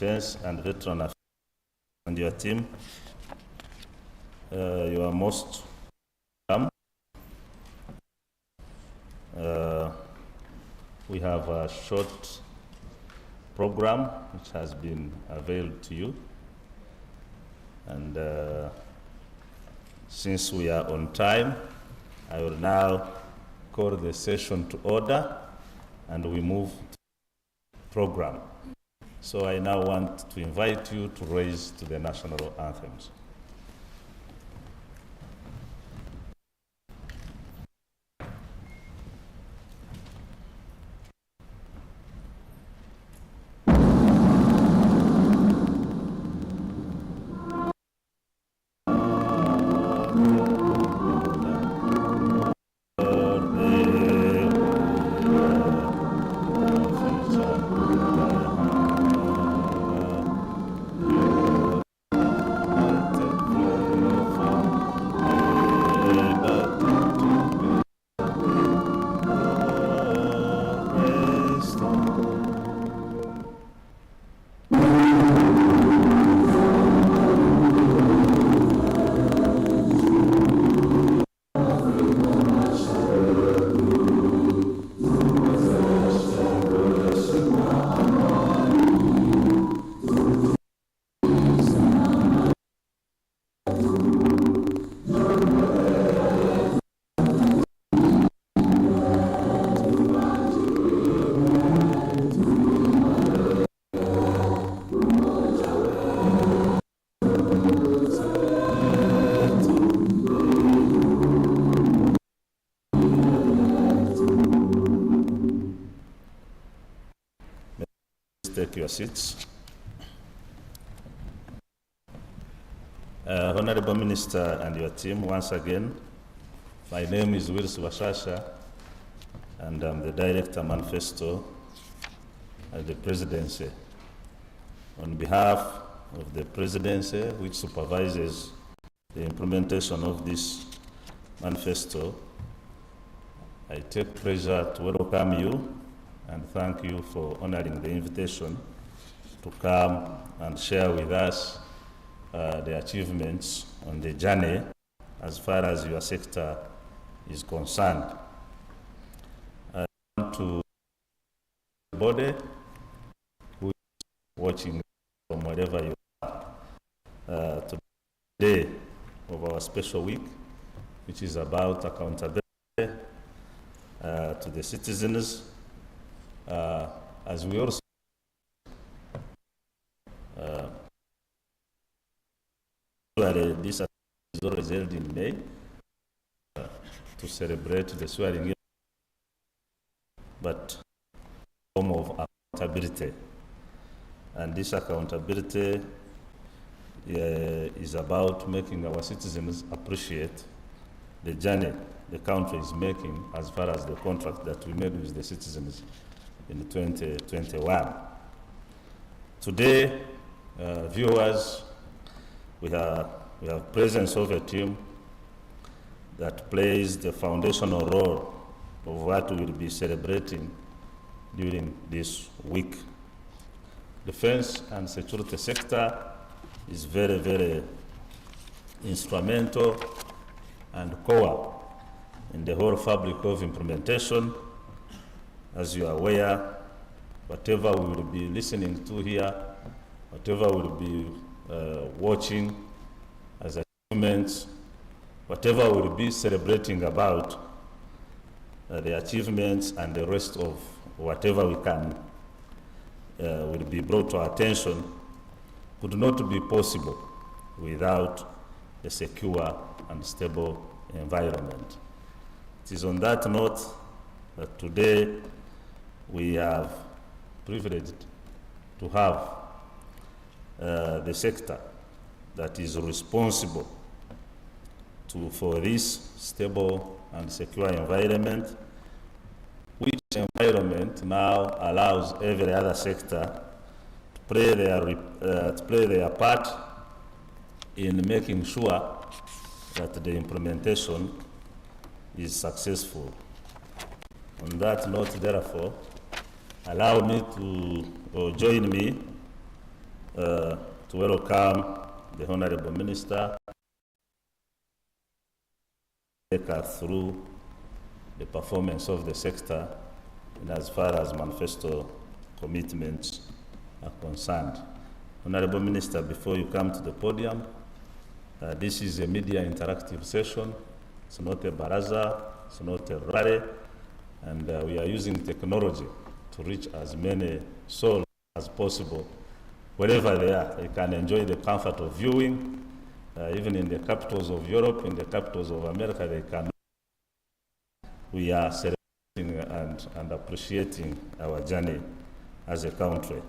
Defense and Veteran Affairs and your team. You are most welcome. We have a short program which has been availed to you, and since we are on time, I will now call the session to order and we move to the program. So I now want to invite you to raise to the national anthems. Take your seats. Honorable Minister and your team, once again, my name is Willis Washasha, and I'm the Director Manifesto at the Presidency. On behalf of the Presidency, which supervises the implementation of this manifesto, I take pleasure to welcome you and thank you for honoring the invitation to come and share with us the achievements on the journey as far as your sector is concerned. I want to the body who is watching from wherever you are to the day of our special week, which is about accountability to the citizens. As we also this is always held in May to celebrate the swearing in, but form of accountability, and this accountability is about making our citizens appreciate the journey the country is making as far as the contract that we made with the citizens in 2021. Today, viewers, we have presence of a team that plays the foundational role of what we will be celebrating during this week. Defense and security sector is very, very instrumental and core in the whole fabric of implementation. As you are aware, whatever we will be listening to here, whatever we will be watching as achievements, whatever we will be celebrating about the achievements and the rest of whatever we can will be brought to our attention, could not be possible without a secure and stable environment. It is on that note that today we have privileged to have the sector that is responsible for this stable and secure environment, which environment now allows every other sector to play their part in making sure that the implementation is successful. On that note, therefore, allow me to join me to welcome the Honorable Minister take us through the performance of the sector and as far as manifesto commitments are concerned. Honorable Minister, before you come to the podium, this is a media interactive session. It's not a baraza, it's not a rally, and we are using technology to reach as many souls as possible. Wherever they are, they can enjoy the comfort of viewing. Even in the capitals of Europe, in the capitals of America, they can. We are celebrating and appreciating our journey as a country.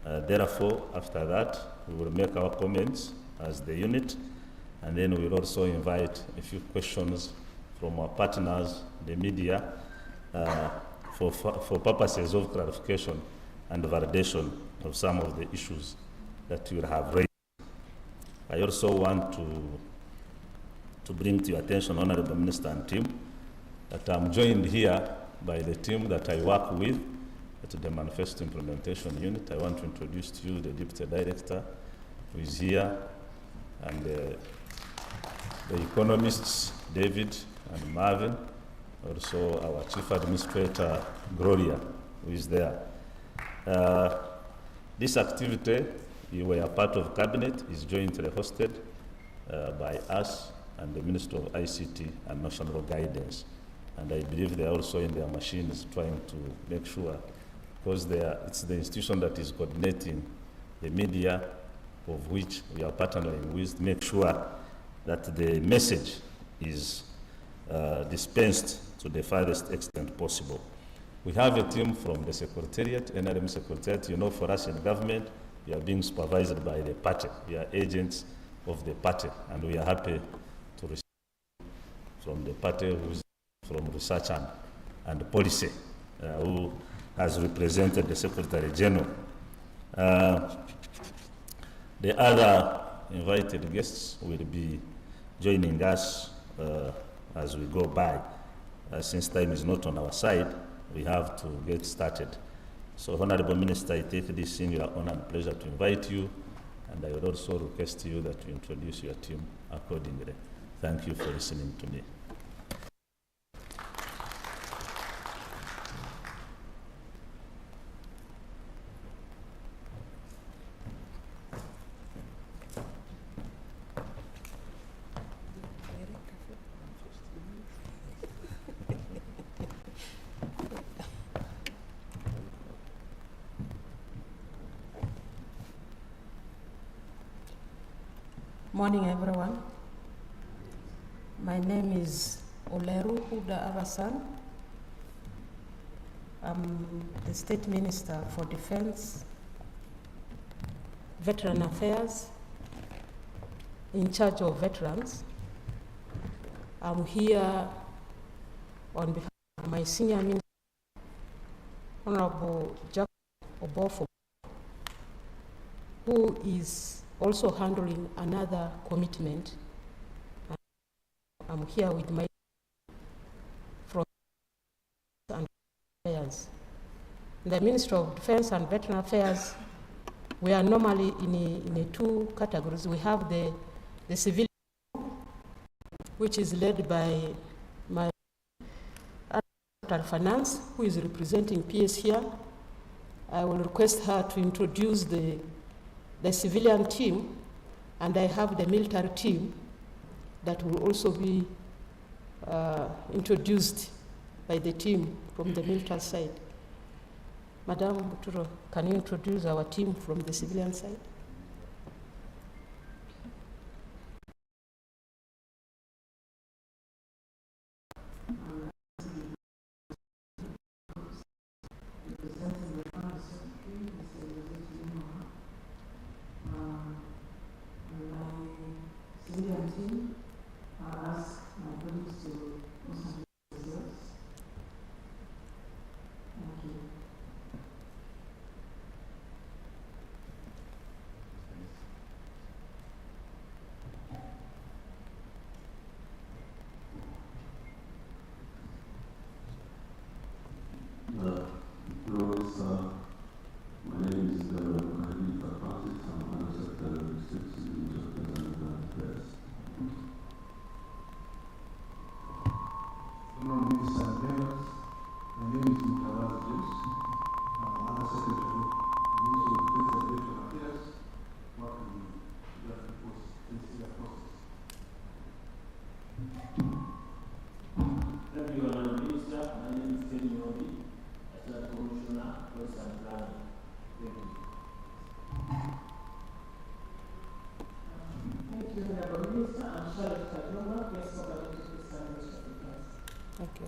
Therefore, after that, we will make our comments as the unit, and then we will also invite a few questions from our partners, the media, for purposes of clarification and validation of some of the issues that you have raised. I also want to bring to your attention, Honorable Minister and team, that I'm joined here by the team that I work with at the Manifesto Implementation Unit. I want to introduce to you the Deputy Director who is here, and the economists, David and Marvin, also our Chief Administrator, Gloria, who is there. This activity, we were a part of Cabinet, is jointly hosted by us and the Minister of ICT and National Guidance. And I believe they are also in their machines trying to make sure, because it's the institution that is coordinating the media, of which we are partnering with, to make sure that the message is dispensed to the farthest extent possible. We have a team from the Secretariat, NRM Secretariat. You know, for us in government, we are being supervised by the party. We are agents of the party, and we are happy to receive from the party who is from research and policy, who has represented the Secretary General. The other invited guests will be joining us as we go by. Since time is not on our side, we have to get started. So, Honorable Minister, I take this in your honor and pleasure to invite you, and I would also request you that you introduce your team accordingly. Thank you for listening to me. Morning, everyone. My name is Oleru Huda Abasan. I'm the State Minister for Defense, Veteran Affairs, in charge of veterans. I'm here on behalf of my senior minister, Honorable Jack Obofo, who is also handling another commitment. I'm here with my from and affairs. The Ministry of Defense and Veteran Affairs, we are normally in two categories. We have the civilian, which is led by my Finance, who is representing PS here. I will request her to introduce the civilian team, and I have the military team that will also be introduced by the team from the military side. Madam Buturo, can you introduce our team from the civilian side? Thank you.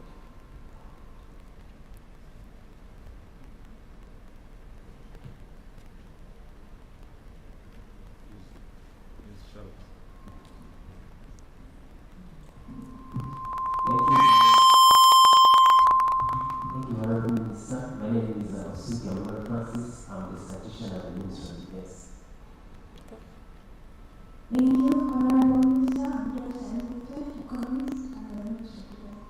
Thank you, Honorable Minister. My name is Osiki Francis. I'm the statistician at the Ministry of Defense. Thank you, Honorable Minister. I'm just invited to comment on the Ministry of Defense.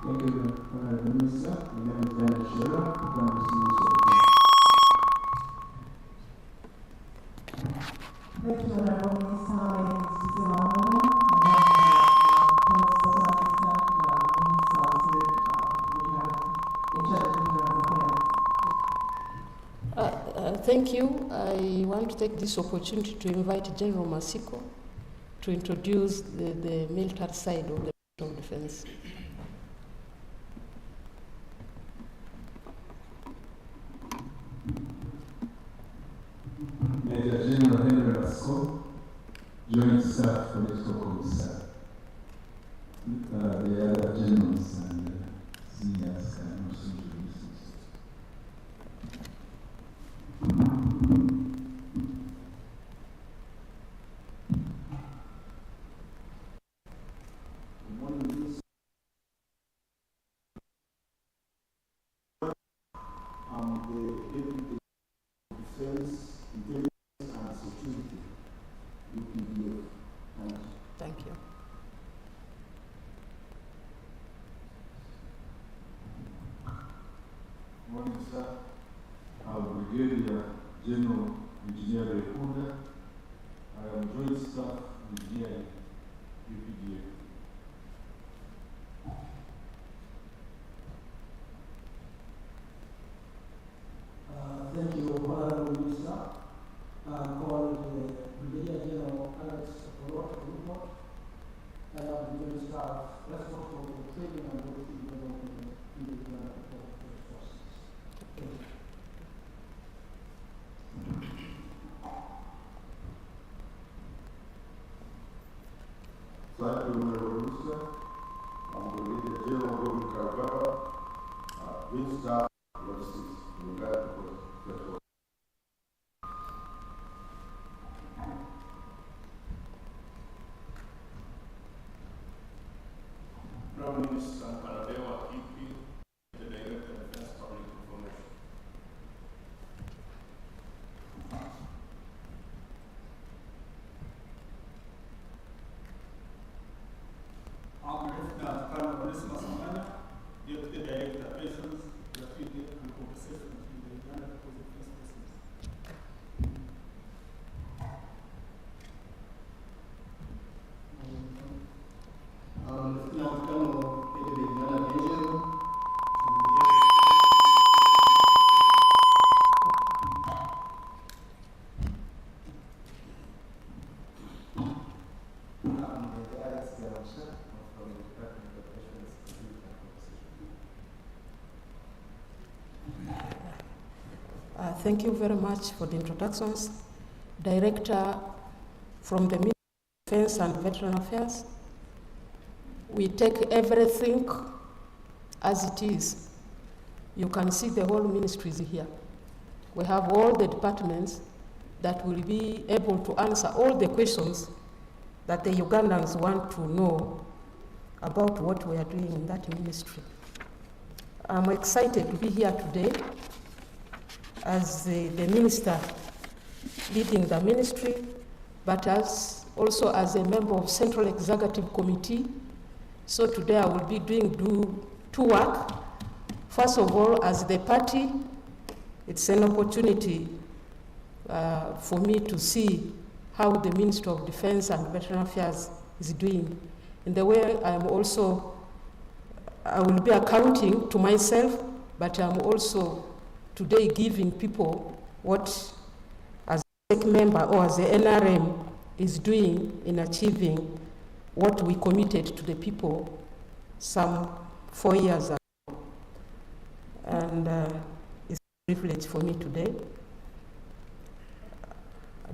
Thank you, Honorable Minister. My name is Daniel Shira, from the Ministry of Defense. Thank you, Honorable Minister. My name is Susie Mamola. Thank you. I want to take this opportunity to invite General Masiko to introduce the military side of the Ministry of Defense. Major General Henry Masiko, Joint Staff Political Commissar. The other generals and seniors can also introduce themselves. Good morning. I'm the Deputy Defense, Intelligence and Security, UPDF. Thank you. Morning, sir. I'm Brigadier General Engineer Rekunda. I am Joint Staff Engineer UPDF. Thank you, Honorable Minister. I'm called Brigadier General Alex Report. I am the Joint Staff responsible for training and policy development in the United Forces. Thank you. Thank you, Honorable Minister. I'm Brigadier General Robin Karababa, Joint Staff Logistics, United Forces. Prime Minister Karadewa EP, the Director of Defense Public Information. I'm Lieutenant Colonel Onesmus Mwana, Deputy Director of Operations, Graffiti and Compensation in the Uganda Defense Forces. Lieutenant Colonel Edwin Uganda Angel from the Alex Garamsha from the Department of Operations, Security and Compensation. Thank you very much for the introductions. Director from the Ministry of Defense and Veteran Affairs. We take everything as it is. You can see the whole ministry is here. We have all the departments that will be able to answer all the questions that the Ugandans want to know about what we are doing in that ministry. I'm excited to be here today as the minister leading the ministry, but also as a member of Central Executive Committee. So today I will be doing two work. First of all, as the party, it's an opportunity for me to see how the Ministry of Defense and Veteran Affairs is doing. In the way I will be accounting to myself, but I'm also today giving people what, as a SEC member or as the NRM is doing in achieving what we committed to the people some 4 years ago. And it's a privilege for me today.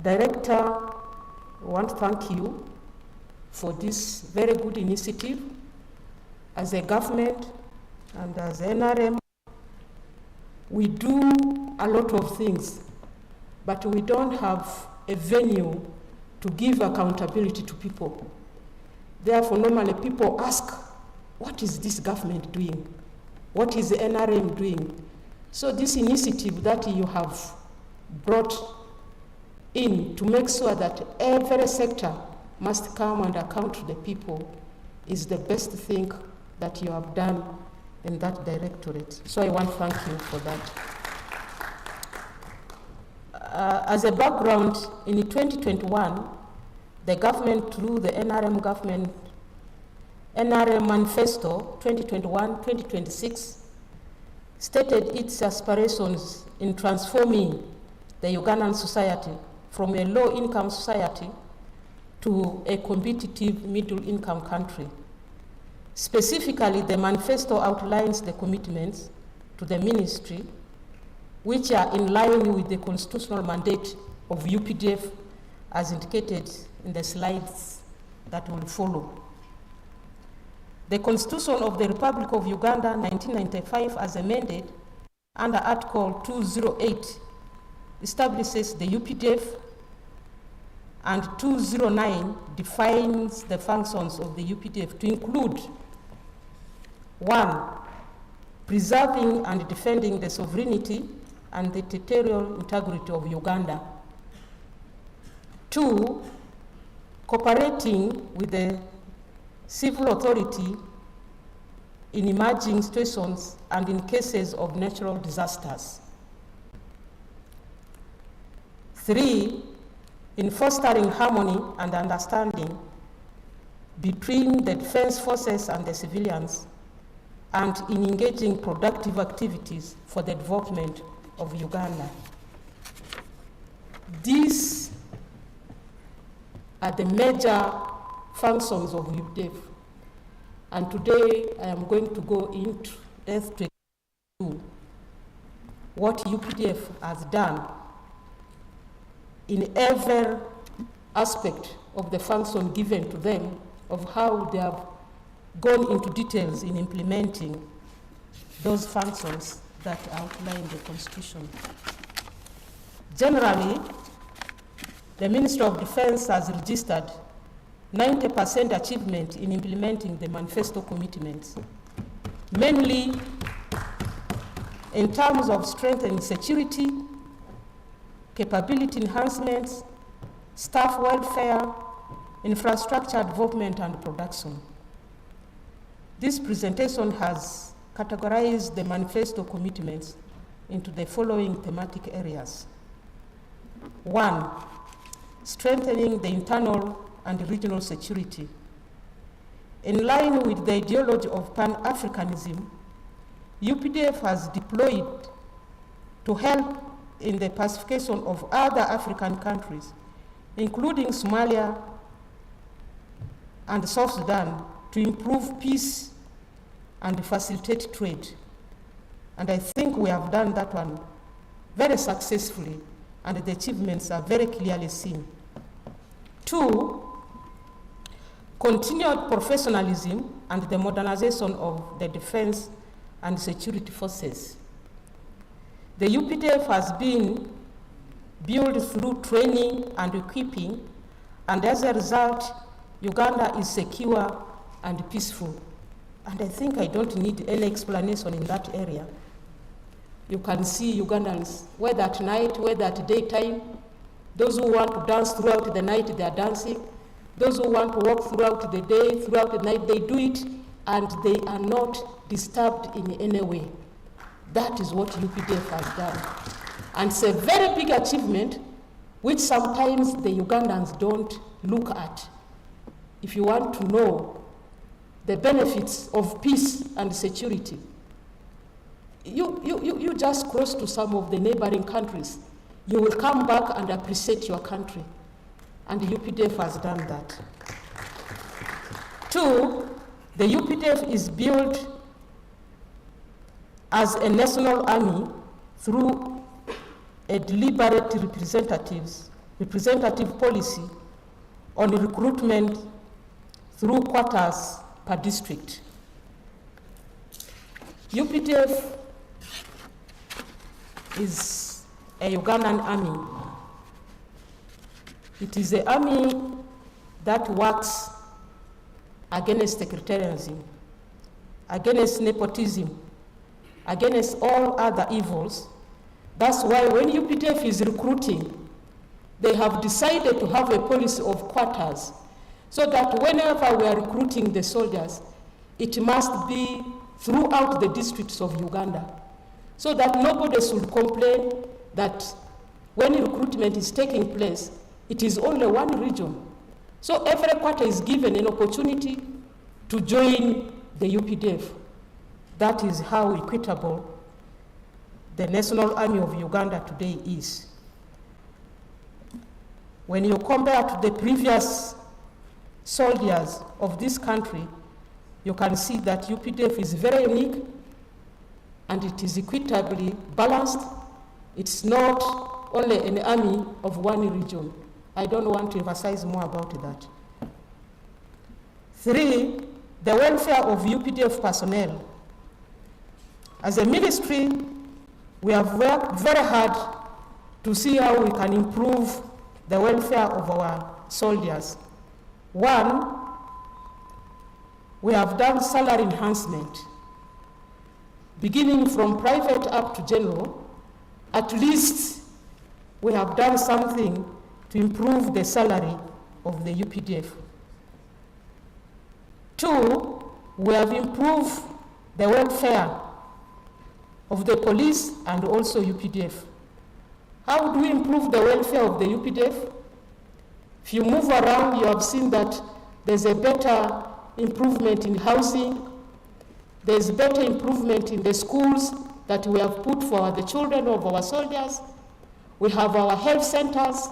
Director, I want to thank you for this very good initiative as a government and as NRM, we do a lot of things, but we don't have a venue to give accountability to people. Therefore, normally people ask, what is this government doing? What is the NRM doing? So this initiative that you have brought in to make sure that every sector must come and account to the people is the best thing that you have done in that directorate. So I want to thank you for that. As a background, in 2021, the government through the NRM Manifesto 2021-2026 stated its aspirations in transforming the Ugandan society from a low-income society to a competitive middle-income country. Specifically, the manifesto outlines the commitments to the ministry which are in line with the constitutional mandate of UPDF as indicated in the slides that will follow. The Constitution of the Republic of Uganda, 1995, as amended under Article 208, establishes the UPDF, and 209 defines the functions of the UPDF to include: 1, preserving and defending the sovereignty and the territorial integrity of Uganda; 2, cooperating with the civil authority in emerging situations and in cases of natural disasters; 3, in fostering harmony and understanding between the defense forces and the civilians, and in engaging productive activities for the development of Uganda. These are the major functions of UPDF. And today I am going to go into depth to what UPDF has done in every aspect of the function given to them, of how they have gone into details in implementing those functions that outline the Constitution. Generally, the Ministry of Defense has registered 90% achievement in implementing the manifesto commitments, mainly in terms of strengthening security, capability enhancements, staff welfare, infrastructure development, and production. This presentation has categorized the manifesto commitments into the following thematic areas. 1, strengthening the internal and regional security. In line with the ideology of Pan-Africanism, UPDF has deployed to help in the pacification of other African countries, including Somalia and South Sudan, to improve peace and facilitate trade. And I think we have done that one very successfully, and the achievements are very clearly seen. 2, continued professionalism and the modernization of the defense and security forces. The UPDF has been built through training and equipping, and as a result, Uganda is secure and peaceful. And I think I don't need any explanation in that area. You can see Ugandans, whether at night, whether at daytime. Those who want to dance throughout the night, they are dancing. Those who want to walk throughout the day, throughout the night, they do it, and they are not disturbed in any way. That is what UPDF has done. And it's a very big achievement, which sometimes the Ugandans don't look at. If you want to know the benefits of peace and security, you just cross to some of the neighboring countries. You will come back and appreciate your country. And the UPDF has done that. 2, the UPDF is built as a national army through a deliberate representative policy on recruitment through quotas per district. UPDF is a Ugandan army. It is an army that works against sectarianism, against nepotism, against all other evils. That's why when UPDF is recruiting, they have decided to have a policy of quarters, so that whenever we are recruiting the soldiers, it must be throughout the districts of Uganda, so that nobody should complain that when recruitment is taking place, it is only one region. So every quarter is given an opportunity to join the UPDF. That is how equitable the National Army of Uganda today is. When you compare to the previous soldiers of this country, you can see that UPDF is very unique and it is equitably balanced. It's not only an army of one region. I don't want to emphasize more about that. 3, the welfare of UPDF personnel. As a ministry, we have worked very hard to see how we can improve the welfare of our soldiers. 1, we have done salary enhancement. Beginning from private up to general, at least we have done something to improve the salary of the UPDF. 2, we have improved the welfare of the police and also UPDF. How do we improve the welfare of the UPDF? If you move around, you have seen that there's a better improvement in housing, there's better improvement in the schools that we have put for the children of our soldiers. We have our health centers,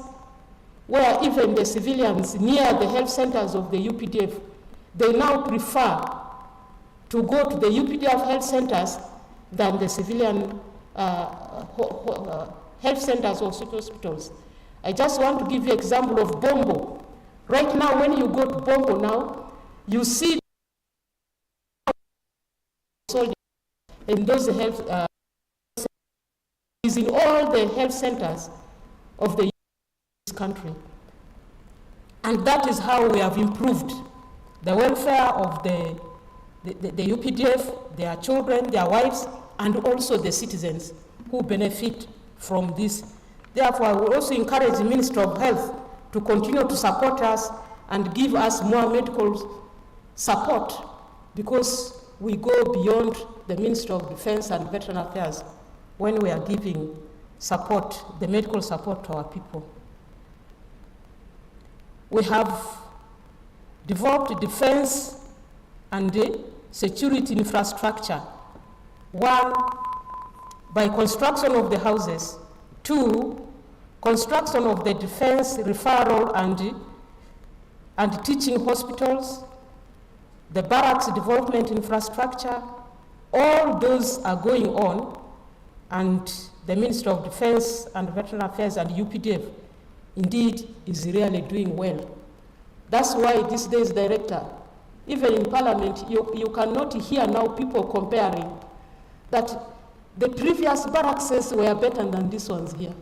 where even the civilians near the health centers of the UPDF, they now prefer to go to the UPDF health centers than the civilian health centers or hospitals. I just want to give you an example of Bombo. Right now, when you go to Bombo now, you see soldiers in those health is in all the health centers of the country. And that is how we have improved the welfare of the UPDF, their children, their wives, and also the citizens who benefit from this. Therefore, I will also encourage the Minister of Health to continue to support us and give us more medical support, because we go beyond the Ministry of Defense and Veteran Affairs when we are giving support, the medical support to our people. We have developed defense and security infrastructure. 1, by construction of the houses. 2, construction of the defense referral and teaching hospitals, the barracks development infrastructure. All those are going on, and the Ministry of Defense and Veteran Affairs and UPDF indeed is really doing well. That's why these days, Director, even in Parliament, you cannot hear now people comparing that the previous barracks were better than these ones here,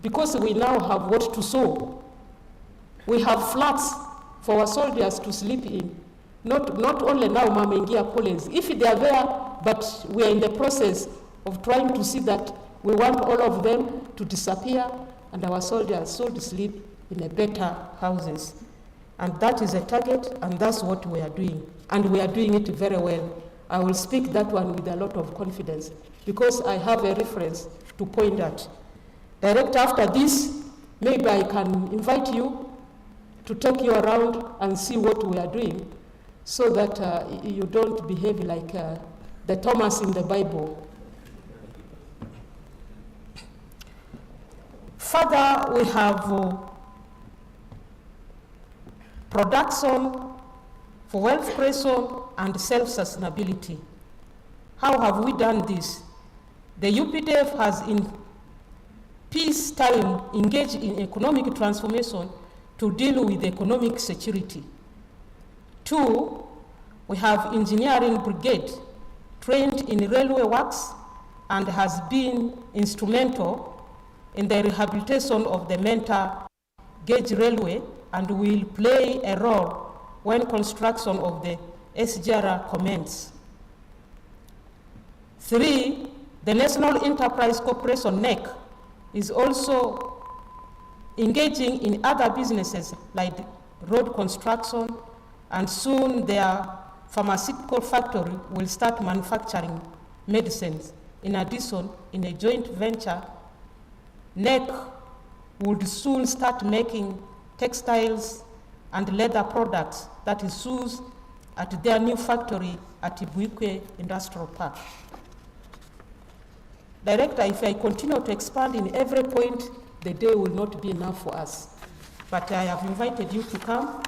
because we now have what to sow. We have flats for our soldiers to sleep in. Not only now Mamengia College, if they are there, but we are in the process of trying to see that we want all of them to disappear and our soldiers to sleep in a better houses. And that is a target, and that's what we are doing. And we are doing it very well. I will speak that one with a lot of confidence, because I have a reference to point at. Director, after this, maybe I can invite you to take you around and see what we are doing, so that you don't behave like the Thomas in the Bible. Further, we have production for wealth creation and self-sustainability. How have we done this? The UPDF has in peacetime engaged in economic transformation to deal with economic security. 2, we have engineering brigade trained in railway works and has been instrumental in the rehabilitation of the Mentor Gauge Railway and will play a role when construction of the SGR commences. 3, the National Enterprise Corporation, NEC, is also engaging in other businesses like road construction, and soon their pharmaceutical factory will start manufacturing medicines. In addition, in a joint venture, NEC would soon start making textiles and leather products, that is shoes, at their new factory at Ibuikwe Industrial Park. Director, if I continue to expand in every point, the day will not be enough for us. But I have invited you to come.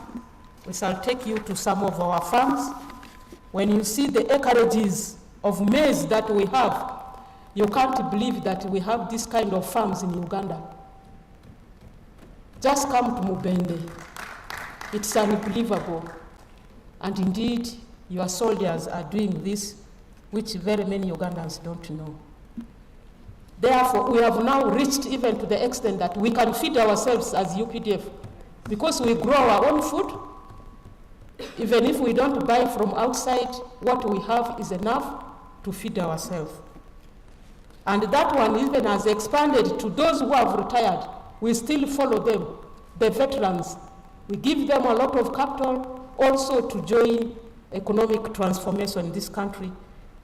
We shall take you to some of our farms. When you see the acreages of maize that we have, you can't believe that we have this kind of farms in Uganda. Just come to Mubende. It's unbelievable. And indeed, your soldiers are doing this, which very many Ugandans don't know. Therefore, we have now reached even to the extent that we can feed ourselves as UPDF, because we grow our own food. Even if we don't buy from outside, what we have is enough to feed ourselves. And that one even has expanded to those who have retired. We still follow them, the veterans. We give them a lot of capital also to join economic transformation in this country.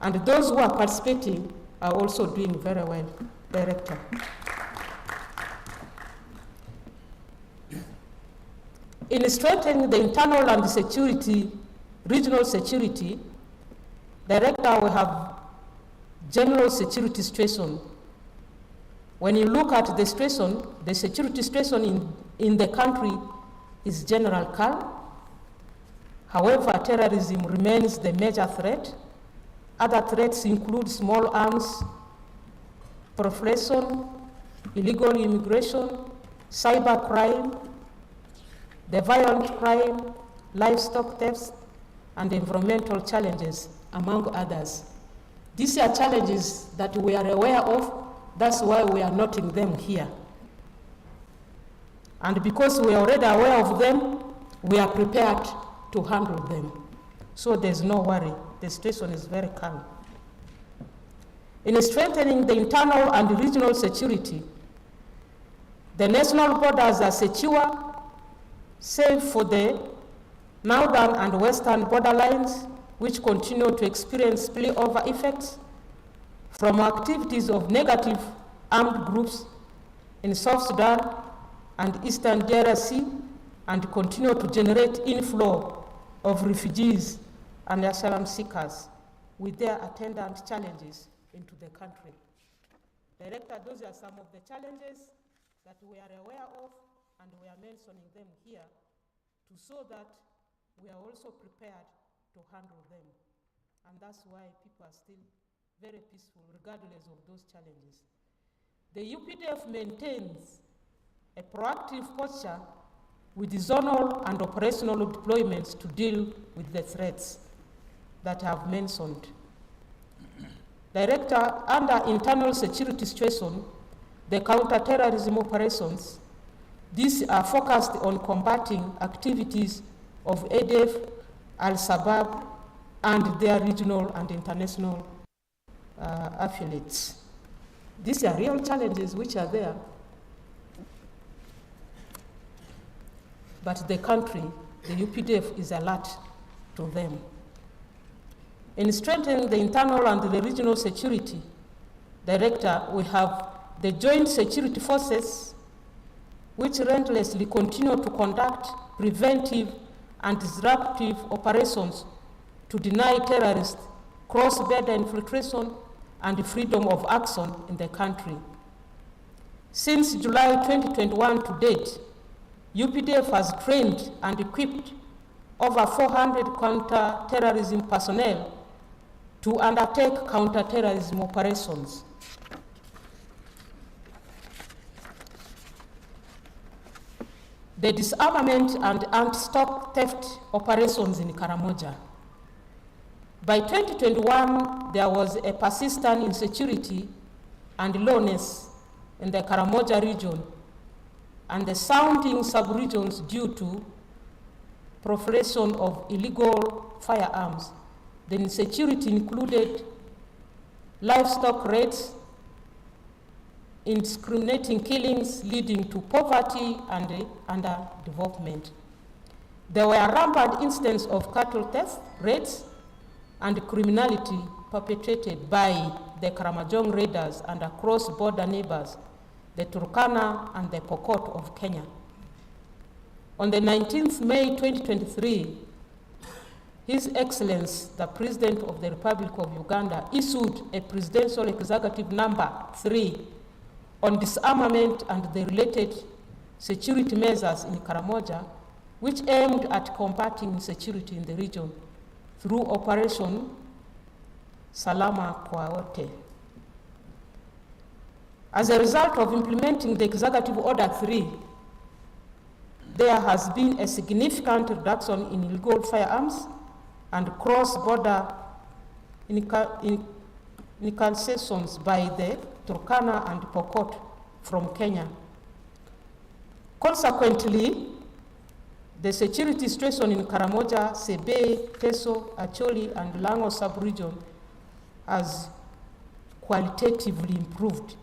And those who are participating are also doing very well. Director. In strengthening the internal and security, regional security, Director, we have general security situation. When you look at the situation, the security situation in the country is general calm. However, terrorism remains the major threat. Other threats include small arms, proliferation, illegal immigration, cyber crime, the violent crime, livestock thefts, and environmental challenges, among others. These are challenges that we are aware of. That's why we are noting them here. And because we are already aware of them, we are prepared to handle them. So there's no worry. The situation is very calm. In strengthening the internal and regional security, the national borders are secure, save for the northern and western borderlines, which continue to experience spillover effects from activities of negative armed groups in South Sudan and Eastern DRC, and continue to generate inflow of refugees and asylum seekers with their attendant challenges into the country. Director, those are some of the challenges that we are aware of, and we are mentioning them here to show that we are also prepared to handle them. And that's why people are still very peaceful regardless of those challenges. The UPDF maintains a proactive posture with zonal and operational deployments to deal with the threats that I have mentioned. Director, under internal security situation, the counter-terrorism operations, these are focused on combating activities of ADF, Al-Shabaab, and their regional and international affiliates. These are real challenges which are there. But the country, the UPDF, is alert to them. In strengthening the internal and the regional security, Director, we have the joint security forces which relentlessly continue to conduct preventive and disruptive operations to deny terrorists cross-border infiltration and freedom of action in the country. Since July 2021 to date, UPDF has trained and equipped over 400 counter-terrorism personnel to undertake counter-terrorism operations. The disarmament and anti-stock theft operations in Karamoja, By 2021, there was a persistent insecurity and lowness in the Karamoja region and the surrounding sub-regions due to proliferation of illegal firearms. The insecurity included livestock raids, indiscriminating killings leading to poverty and underdevelopment. There were rampant incidents of cattle theft, raids, and criminality perpetrated by the Karamojong raiders and across border neighbors, the Turkana and the Pokot of Kenya. On the 19th May 2023, His Excellency, the President of the Republic of Uganda, issued a Presidential Executive Number 3 on disarmament and the related security measures in Karamoja, which aimed at combating insecurity in the region through Operation Salama kwa Wote. As a result of implementing the Executive Order 3, there has been a significant reduction in illegal firearms and cross-border incantations by the Turkana and Pokot from Kenya. Consequently, the security situation in Karamoja, Sebe, Teso, Acholi, and Lango sub-region has qualitatively improved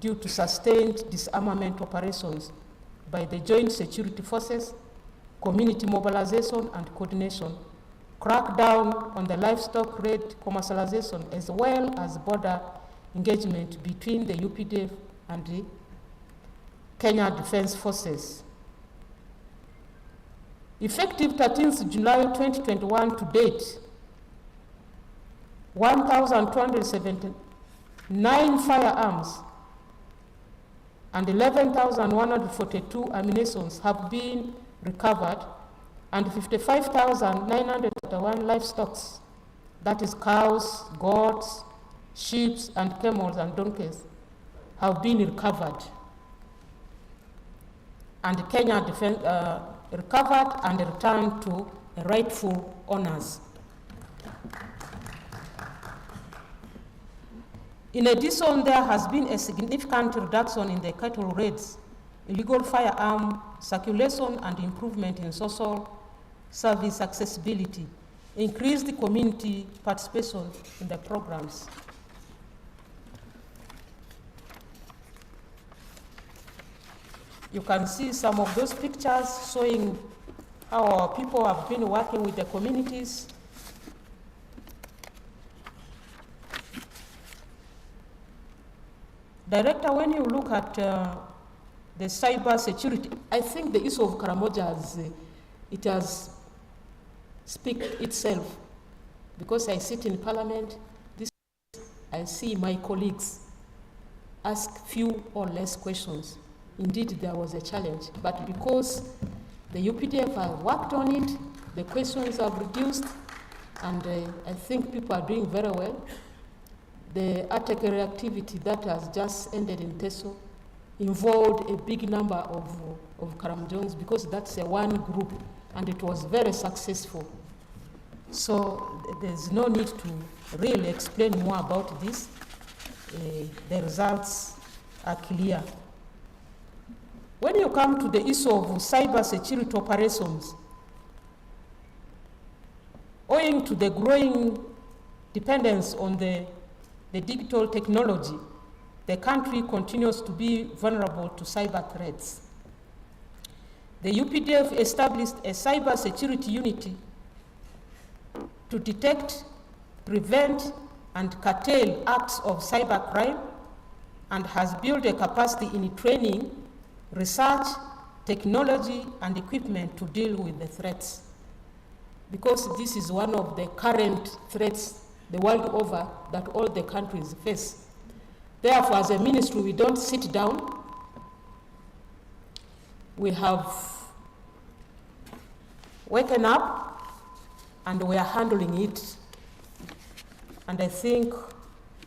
due to sustained disarmament operations by the joint security forces, community mobilization and coordination, crackdown on the livestock raid commercialization, as well as border engagement between the UPDF and the Kenya Defense Forces. Effective 13th July 2021 to date, 1,279 firearms and 11,142 ammunitions have been recovered, and 55,901 livestock, that is cows, goats, sheep, and camels and donkeys, have been recovered. And Kenya recovered and returned to rightful owners. In addition, there has been a significant reduction in the cattle raids, illegal firearm circulation, and improvement in social service accessibility, increased community participation in the programs. You can see some of those pictures showing how our people have been working with the communities. Director, when you look at the cyber security, I think the issue of Karamoja has speak itself, because I sit in Parliament. I see my colleagues ask few or less questions. Indeed, there was a challenge, but because the UPDF have worked on it, the questions have reduced, and I think people are doing very well. The artillery activity that has just ended in Teso involved a big number of Karamojongs, because that's a one group, and it was very successful. So there's no need to really explain more about this. The results are clear. When you come to the issue of cyber security operations, owing to the growing dependence on the digital technology, the country continues to be vulnerable to cyber threats. The UPDF established a cyber security unit to detect, prevent, and curtail acts of cybercrime, and has built a capacity in training, research, technology, and equipment to deal with the threats. Because this is one of the current threats the world over that all the countries face. Therefore, as a ministry, we don't sit down. We have waken up and we are handling it. And I think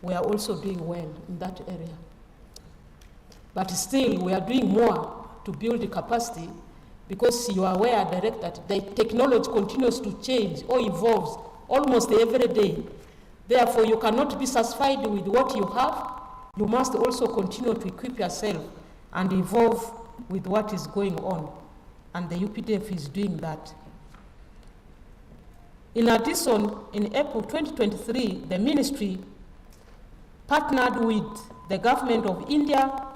we are also doing well in that area. But still, we are doing more to build the capacity, because you are aware, Director, that the technology continues to change or evolves almost every day. Therefore, you cannot be satisfied with what you have. You must also continue to equip yourself and evolve with what is going on. And the UPDF is doing that. In addition, in April 2023, the ministry partnered with the government of India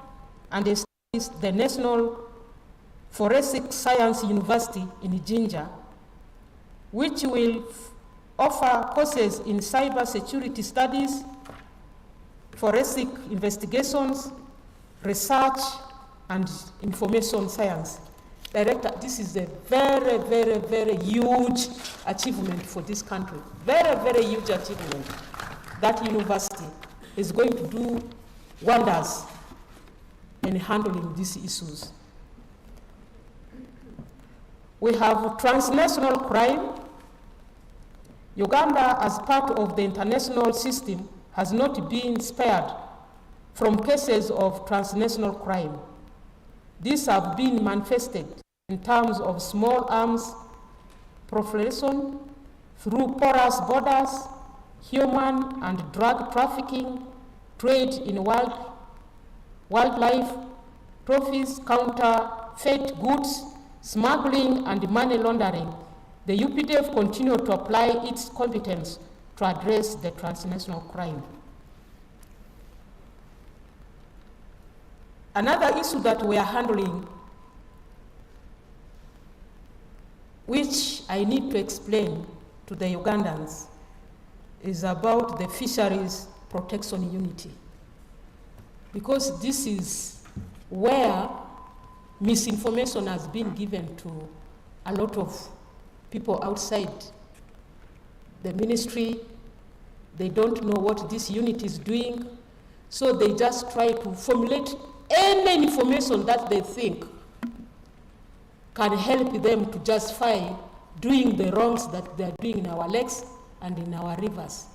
and established the National Forensic Science University in Jinja, which will offer courses in cyber security studies, forensic investigations, research, and information science. Director, this is a very, very, very huge achievement for this country. Very, very huge achievement. That university is going to do wonders in handling these issues. We have transnational crime. Uganda, as part of the international system, has not been spared from cases of transnational crime. These have been manifested in terms of small arms proliferation through porous borders, human and drug trafficking, trade in wildlife, trophies, counterfeit goods, smuggling, and money laundering. The UPDF continue to apply its competence to address the transnational crime. Another issue that we are handling, which I need to explain to the Ugandans, is about the fisheries protection unity. Because this is where misinformation has been given to a lot of people outside the ministry. They don't know what this unit is doing, so they just try to formulate any information that they think can help them to justify doing the wrongs that they are doing in our lakes and in our rivers.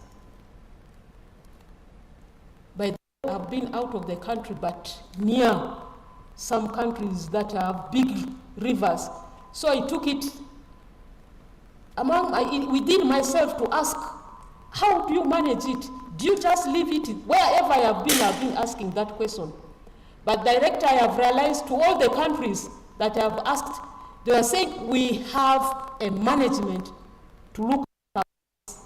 By the way, I've been out of the country, but near some countries that have big rivers. So I took it within myself to ask, how do you manage it? Do you just leave it? Wherever I've been asking that question. But director, I have realized to all the countries that I have asked, they are saying we have a management to look at us.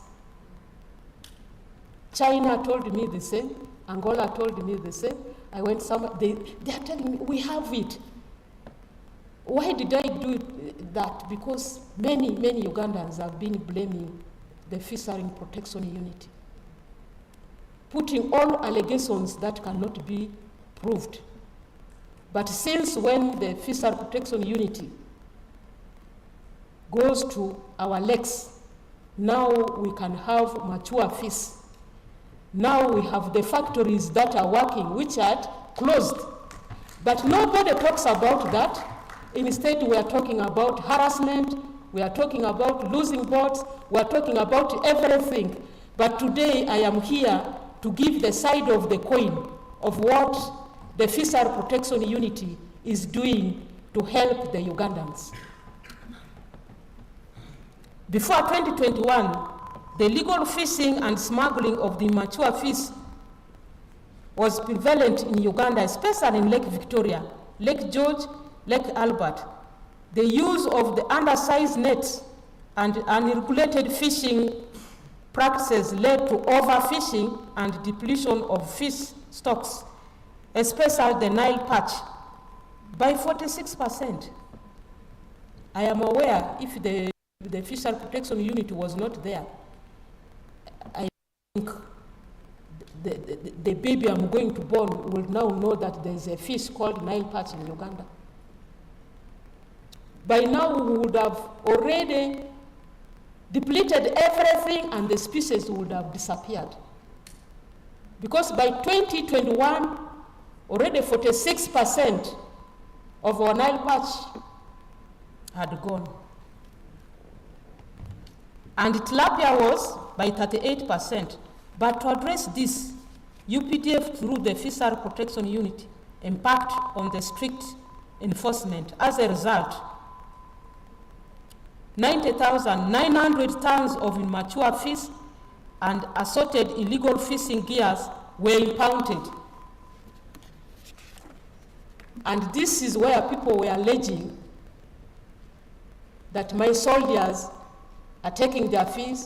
China told me the same. Angola told me the same. I went somewhere, they are telling me, we have it. Why did I do that? Because many Ugandans have been blaming the Fisheries Protection Unit, putting all allegations that cannot be proved. But since when the Fisheries Protection Unit goes to our lakes, now we can have mature fish. Now we have the factories that are working, which are closed. But nobody talks about that. Instead, we are talking about harassment, we are talking about losing boats, we are talking about everything. But today, I am here to give the side of the coin of what the Fisheries Protection Unity is doing to help the Ugandans. Before 2021, the illegal fishing and smuggling of the mature fish was prevalent in Uganda, especially in Lake Victoria, Lake George, Lake Albert. The use of the undersized nets and unregulated fishing practices led to overfishing and depletion of fish stocks, especially the Nile perch, by 46%. I am aware if the Fisheries Protection Unit was not there, I think the baby I'm going to born will now know that there is a fish called Nile perch in Uganda. By now we would have already depleted everything and the species would have disappeared. Because by 2021, already 46% of our Nile perch had gone. And tilapia was by 38%. But to address this, UPDF through the Fisheries Protection Unit embarked on the strict enforcement. As a result, 90,900 tons of immature fish and assorted illegal fishing gears were impounded. And this is where people were alleging that my soldiers are taking their fish,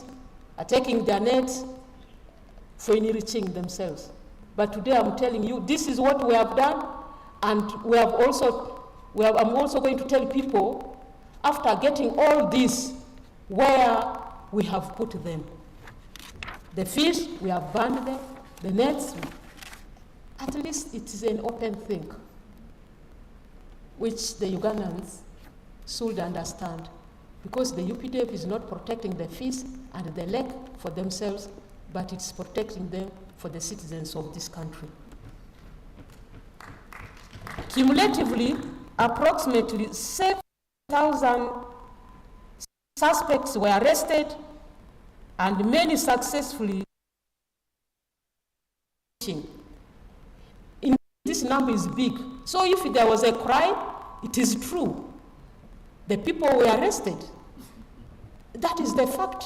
are taking their nets for enriching themselves. But today I'm telling you, this is what we have done, and I'm also going to tell people, after getting all this, where we have put them. The fish, we have burned them, the nets, at least it is an open thing, which the Ugandans should understand, because the UPDF is not protecting the fish and the lake for themselves, but it's protecting them for the citizens of this country. Cumulatively, approximately 7,000 suspects were arrested and many successfully. This number is big. So if there was a crime, it is true. The people were arrested. That is the fact.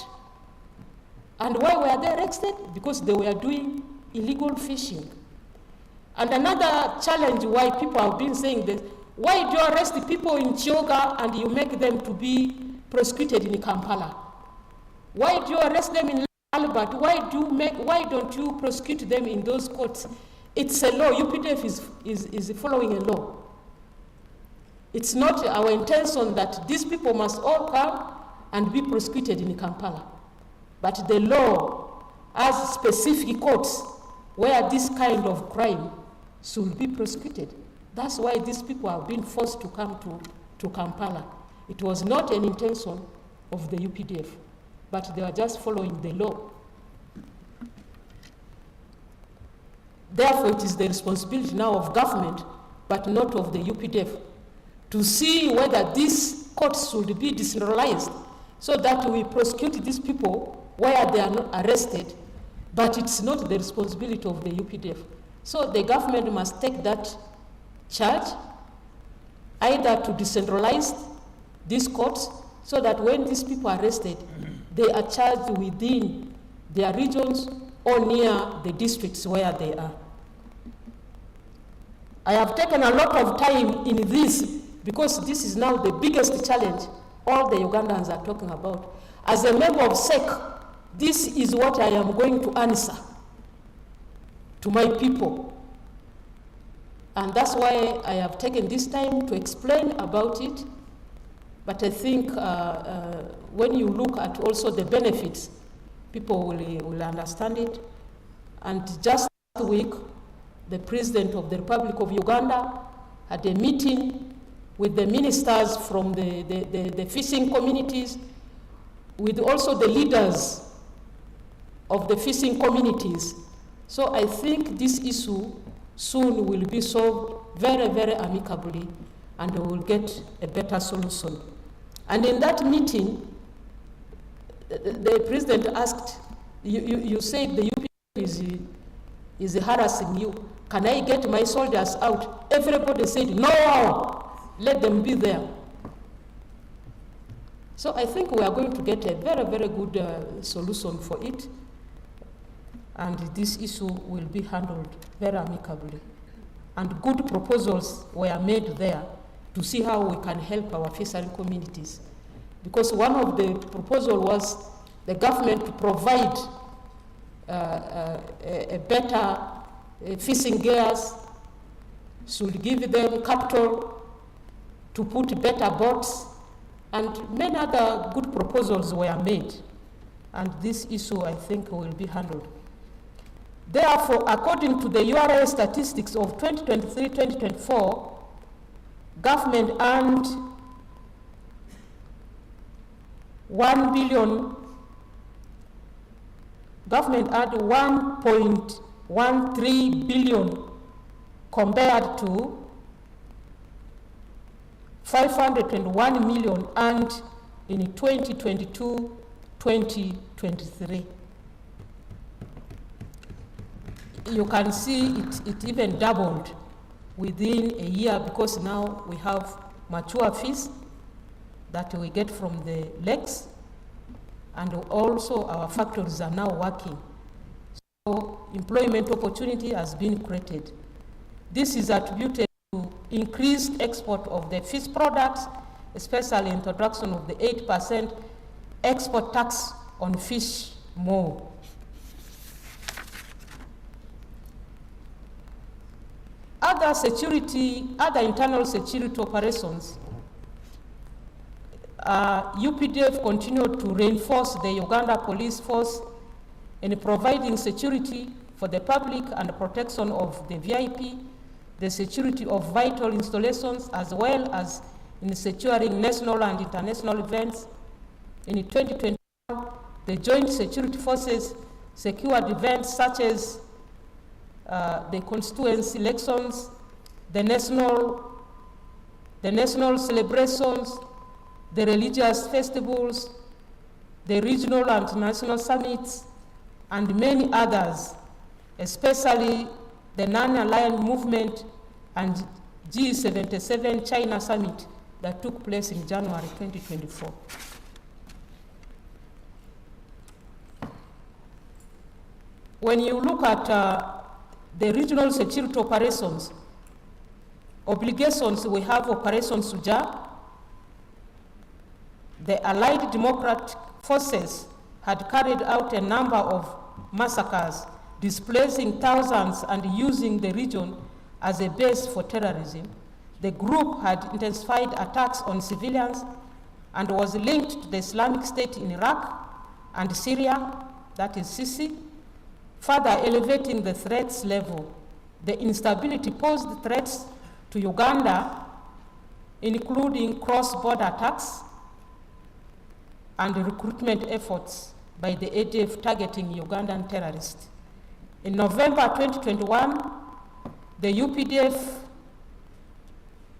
And why were they arrested? Because they were doing illegal fishing. And another challenge why people have been saying this, why do you arrest the people in Chiyoga and you make them to be prosecuted in Kampala? Why do you arrest them in Albert? Why don't you prosecute them in those courts? It's a law. UPDF is following a law. It's not our intention that these people must all come and be prosecuted in Kampala. But the law has specific courts where this kind of crime should be prosecuted. That's why these people have been forced to come to Kampala. It was not an intention of the UPDF, but they are just following the law. Therefore, it is the responsibility now of government, but not of the UPDF, to see whether these courts should be decentralized so that we prosecute these people where they are not arrested, but it's not the responsibility of the UPDF. So the government must take that charge, either to decentralize these courts so that when these people are arrested, they are charged within their regions or near the districts where they are. I have taken a lot of time in this because this is now the biggest challenge all the Ugandans are talking about. As a member of SEC, this is what I am going to answer to my people. And that's why I have taken this time to explain about it. But I think when you look at also the benefits, people will understand it. And just last week, the President of the Republic of Uganda had a meeting with the ministers from the fishing communities, with also the leaders of the fishing communities. So I think this issue soon will be solved very, very amicably, and we will get a better solution. And in that meeting, the president asked, you said the UP is harassing you. Can I get my soldiers out? Everybody said, no, let them be there. So I think we are going to get a very, very good solution for it. And this issue will be handled very amicably. And good proposals were made there to see how we can help our fishery communities. Because one of the proposals was the government to provide a better fishing gears, should give them capital to put better boats, and many other good proposals were made. And this issue, I think, will be handled. Therefore, according to the URA statistics of 2023-2024, government earned $1.13 billion compared to 501 million earned in 2022-2023. You can see it even doubled within a year, because now we have mature fish that we get from the lakes, and also our factories are now working. So employment opportunity has been created. This is attributed to increased export of the fish products, especially introduction of the 8% export tax on fish more. Other internal security operations, UPDF continued to reinforce the Uganda police force in providing security for the public and protection of the VIP, the security of vital installations, as well as in securing national and international events. In 2021, the Joint Security Forces secured events such as the constituency elections, the national celebrations, the religious festivals, the regional and national summits, and many others, especially the non-aligned movement and G77 China summit that took place in January 2024. When you look at the regional security operations, obligations, we have Operation Suja. The Allied Democratic Forces had carried out a number of massacres, displacing thousands and using the region as a base for terrorism. The group had intensified attacks on civilians and was linked to the Islamic State in Iraq and Syria, that is Sisi, further elevating the threats level. The instability posed threats to Uganda, including cross-border attacks and recruitment efforts by the ADF targeting Ugandan terrorists. In November 2021, the UPDF,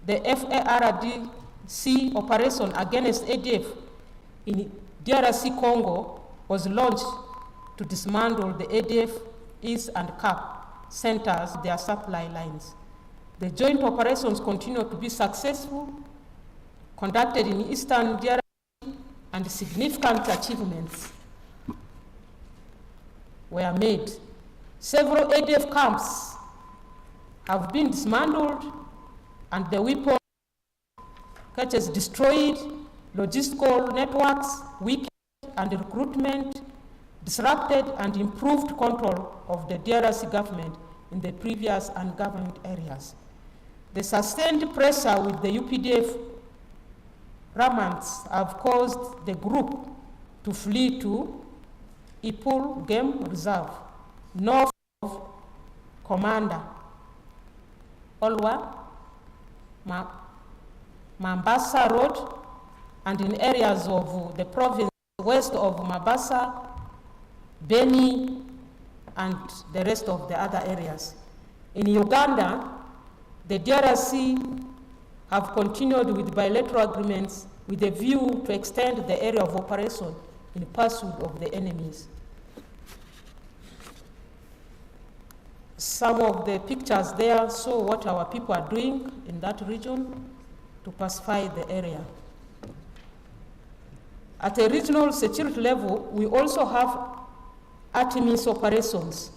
the FARDC operation against ADF in DRC Congo was launched to dismantle the ADF East and CAP centers, their supply lines. The joint operations continue to be successful, conducted in Eastern DRC, and significant achievements were made. Several ADF camps have been dismantled and the weapon catches destroyed, logistical networks weakened, and recruitment disrupted, and improved control of the DRC government in the previous ungoverned areas. The sustained pressure with the UPDF remnants have caused the group to flee to Ipul Game Reserve, north of Commander Olwa, Mambasa Road, and in areas of the province west of Mabasa, Beni, and the rest of the other areas. In Uganda, the DRC have continued with bilateral agreements with a view to extend the area of operation in pursuit of the enemies. Some of the pictures there show what our people are doing in that region to pacify the area. At a regional security level, we also have Artemis operations.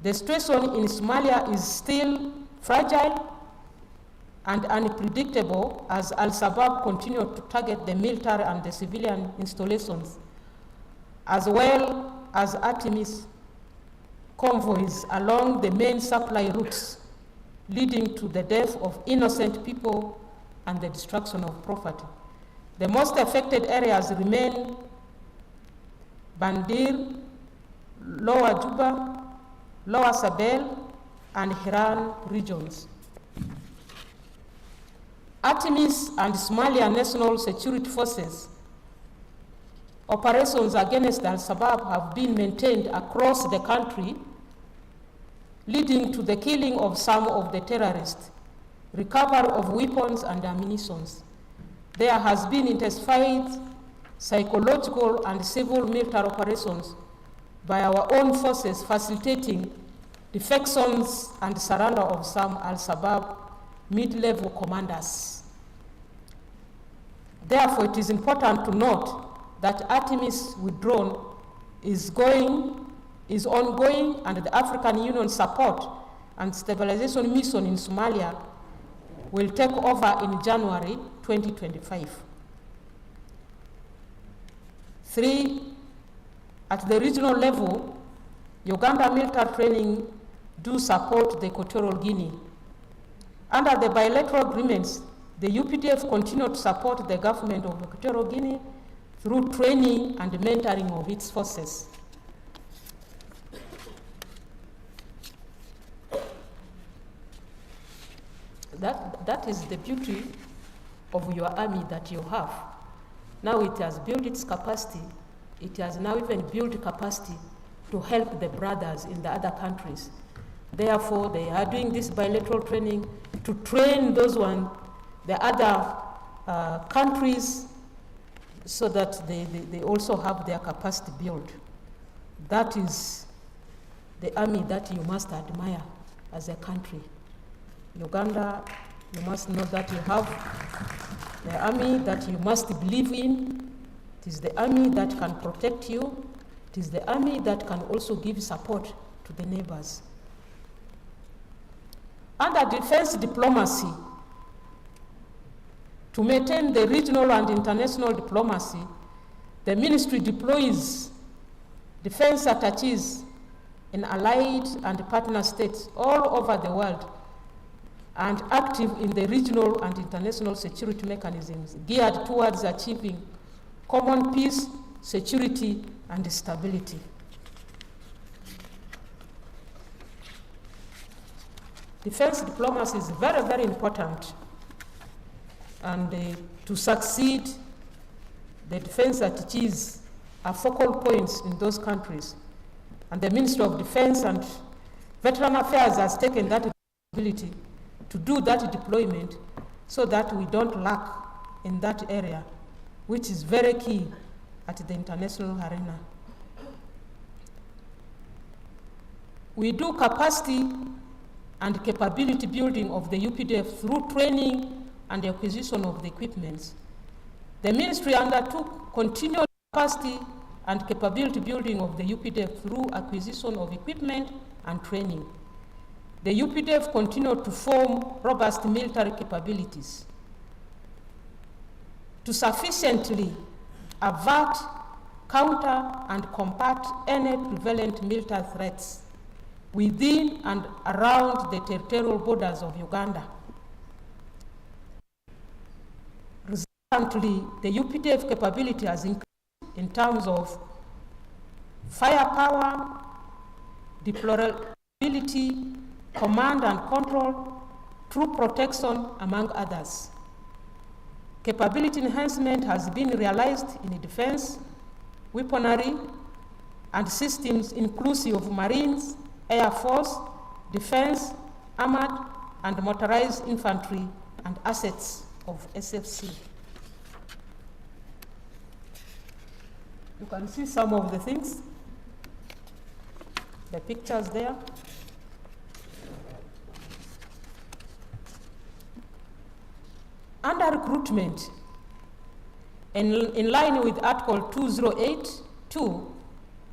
The situation in Somalia is still fragile and unpredictable as Al-Shabaab continue to target the military and the civilian installations, as well as Artemis convoys along the main supply routes, leading to the death of innocent people and the destruction of property. The most affected areas remain Bandir, Lower Juba, Lower Sabel, and Hiran regions. Artemis and Somalia National Security Forces operations against Al-Shabaab have been maintained across the country, leading to the killing of some of the terrorists, recovery of weapons and ammunition. There has been intensified psychological and civil military operations by our own forces, facilitating defections and surrender of some Al-Shabaab mid-level commanders. Therefore, it is important to note that Artemis withdrawal is ongoing, and the African Union support and stabilization mission in Somalia will take over in January 2025. 3, at the regional level, Uganda military training do support the Equatorial Guinea. Under the bilateral agreements, the UPDF continue to support the government of Equatorial Guinea through training and mentoring of its forces. That is the beauty of your army that you have. Now it has built its capacity. It has now even built capacity to help the brothers in the other countries. Therefore, they are doing this bilateral training to train the other countries so that they also have their capacity built. That is the army that you must admire as a country. Uganda, you must know that you have the army that you must believe in. It is the army that can protect you. It is the army that can also give support to the neighbors. Under defense diplomacy, to maintain the regional and international diplomacy, the ministry deploys defense attaches in allied and partner states all over the world and active in the regional and international security mechanisms geared towards achieving common peace, security, and stability. Defense diplomacy is very, very important. And to succeed, the defense attaches are focal points in those countries. And the Ministry of Defense and Veteran Affairs has taken that responsibility to do that deployment so that we don't lack in that area, which is very key at the international arena. We do capacity and capability building of the UPDF through training and the acquisition of the equipment. The ministry undertook continual capacity and capability building of the UPDF through acquisition of equipment and training. The UPDF continued to form robust military capabilities to sufficiently avert, counter, and combat any prevalent military threats within and around the territorial borders of Uganda. Recently, the UPDF capability has increased in terms of firepower, deployability, command and control, troop protection, among others. Capability enhancement has been realized in defense, weaponry, and systems inclusive of Marines, Air Force, defense, armored, and motorized infantry, and assets of SFC. You can see some of the things, the pictures there. Under recruitment, in line with Article 208(2)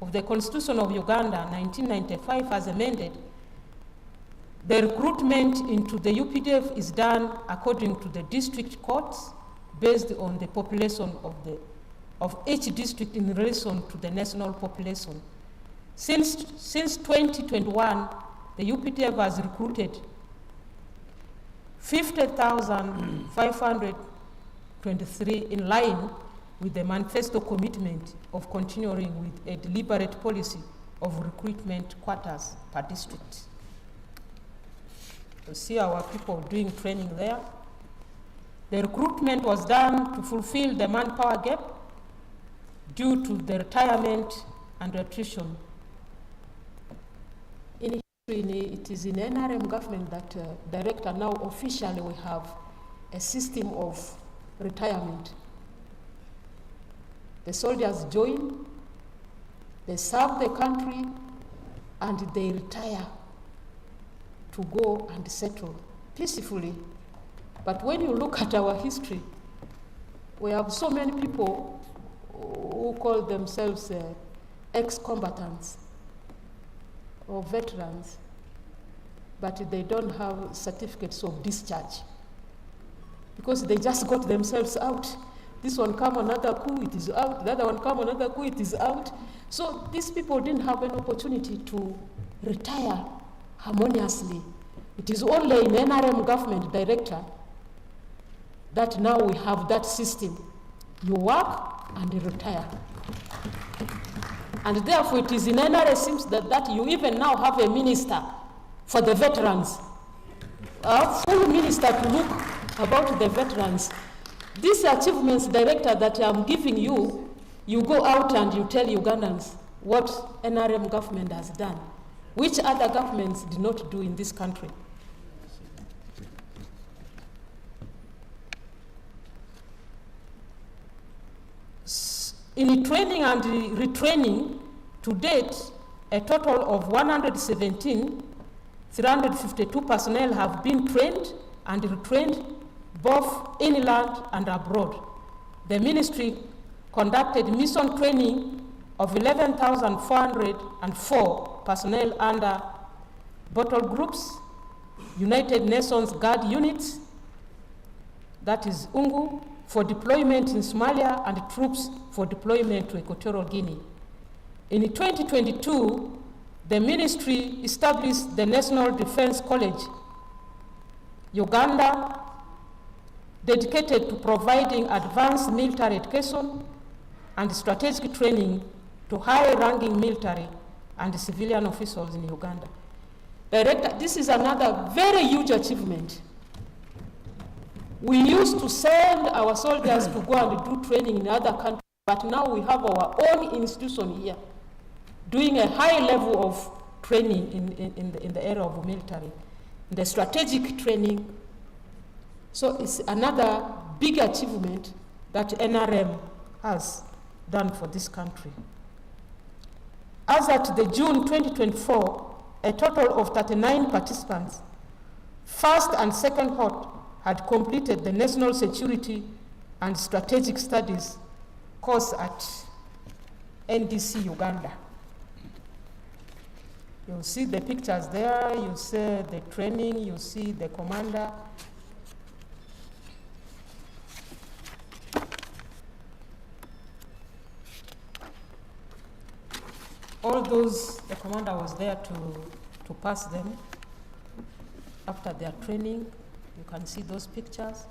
of the Constitution of Uganda, 1995, as amended, the recruitment into the UPDF is done according to the district codes based on the population of each district in relation to the national population. Since 2021, the UPDF has recruited 50,523 in line with the manifesto commitment of continuing with a deliberate policy of recruitment quotas per district. You see our people doing training there. The recruitment was done to fulfill the manpower gap due to the retirement and attrition. It is in NRM government that director now officially we have a system of retirement. The soldiers join, they serve the country, and they retire to go and settle peacefully. But when you look at our history, we have so many people who call themselves ex-combatants or veterans, but they don't have certificates of discharge because they just got themselves out. This one come, another coup, it is out. The other one come, another coup, it is out. So these people didn't have an opportunity to retire harmoniously. It is only in NRM government director that now we have that system. You work and you retire. And therefore it is in NRM seems that you even now have a minister for the veterans, a full minister to look about the veterans. These achievements, director, that I'm giving you, you go out and you tell Ugandans what NRM government has done, which other governments did not do in this country. In training and retraining, to date, a total of 352 personnel have been trained and retrained both inland and abroad. The ministry conducted mission training of 11,404 personnel under battle groups, United Nations Guard units, that is UNGU, for deployment in Somalia, and troops for deployment to Equatorial Guinea. In 2022, the ministry established the National Defense College, Uganda, dedicated to providing advanced military education and strategic training to high-ranking military and civilian officials in Uganda. Director, this is another very huge achievement. We used to send our soldiers to go and do training in other countries, but now we have our own institution here doing a high level of training in the area of military, in the strategic training. So it's another big achievement that NRM has done for this country. As at the June 2024, a total of 39 participants, first and second hot, had completed the National Security and Strategic Studies course at NDC Uganda. You'll see the pictures there, you see the training, you see the commander. All those, the commander was there to pass them after their training. You can see those pictures.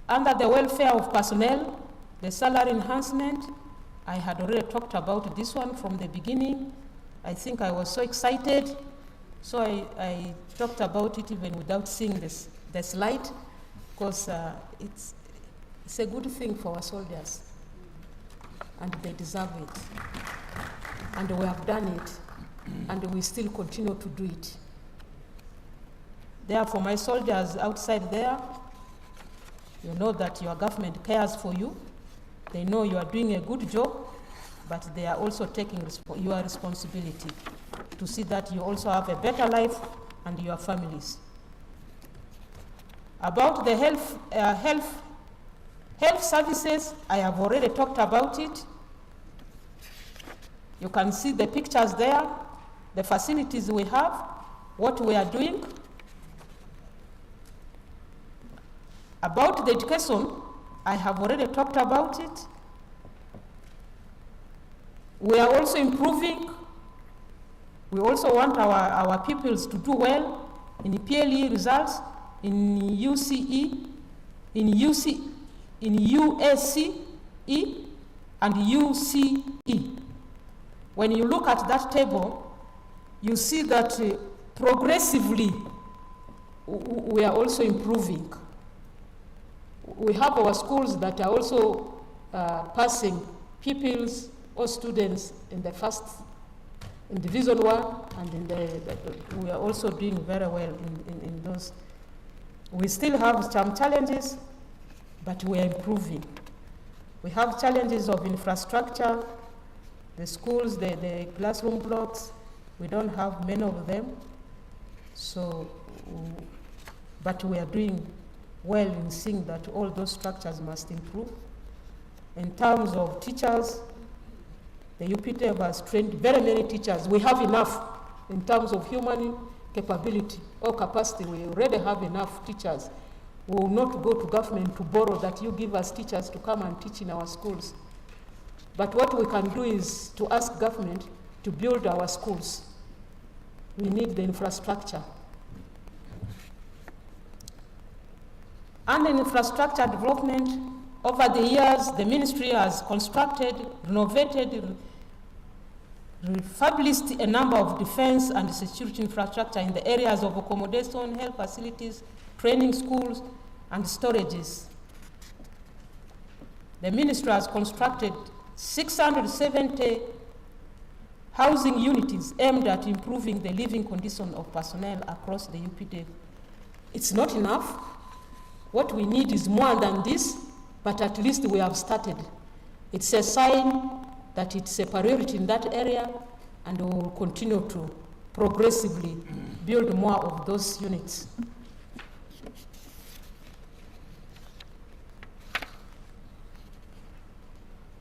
Under the welfare of personnel, the salary enhancement, I had already talked about this one from the beginning. I think I was so excited, so I talked about it even without seeing the slide, because it's a good thing for our soldiers, and they deserve it. And we have done it, and we still continue to do it. Therefore, my soldiers outside there, you know that your government cares for you. They know you are doing a good job, but they are also taking your responsibility to see that you also have a better life and your families. About the health services, I have already talked about it. You can see the pictures there, the facilities we have, what we are doing. About the education, I have already talked about it. We are also improving. We also want our pupils to do well in PLE results, in USCE, and UCE. When you look at that table, you see that progressively we are also improving. We have our schools that are also passing pupils or students in Division 1, and we are also doing very well in those. We still have some challenges, but we are improving. We have challenges of infrastructure, the schools, the classroom blocks. We don't have many of them, so, but we are doing well in seeing that all those structures must improve. In terms of teachers, the UPTF has trained very many teachers. We have enough in terms of human capability or capacity. We already have enough teachers. We will not go to government to borrow that you give us teachers to come and teach in our schools. But what we can do is to ask government to build our schools. We need the infrastructure. And in infrastructure development, over the years, the ministry has constructed, renovated, refurbished a number of defense and security infrastructure in the areas of accommodation, health facilities, training schools, and storages. The ministry has constructed 670 housing units aimed at improving the living condition of personnel across the UPTF. It's not enough. What we need is more than this, but at least we have started. It's a sign that it's a priority in that area, and we will continue to progressively build more of those units.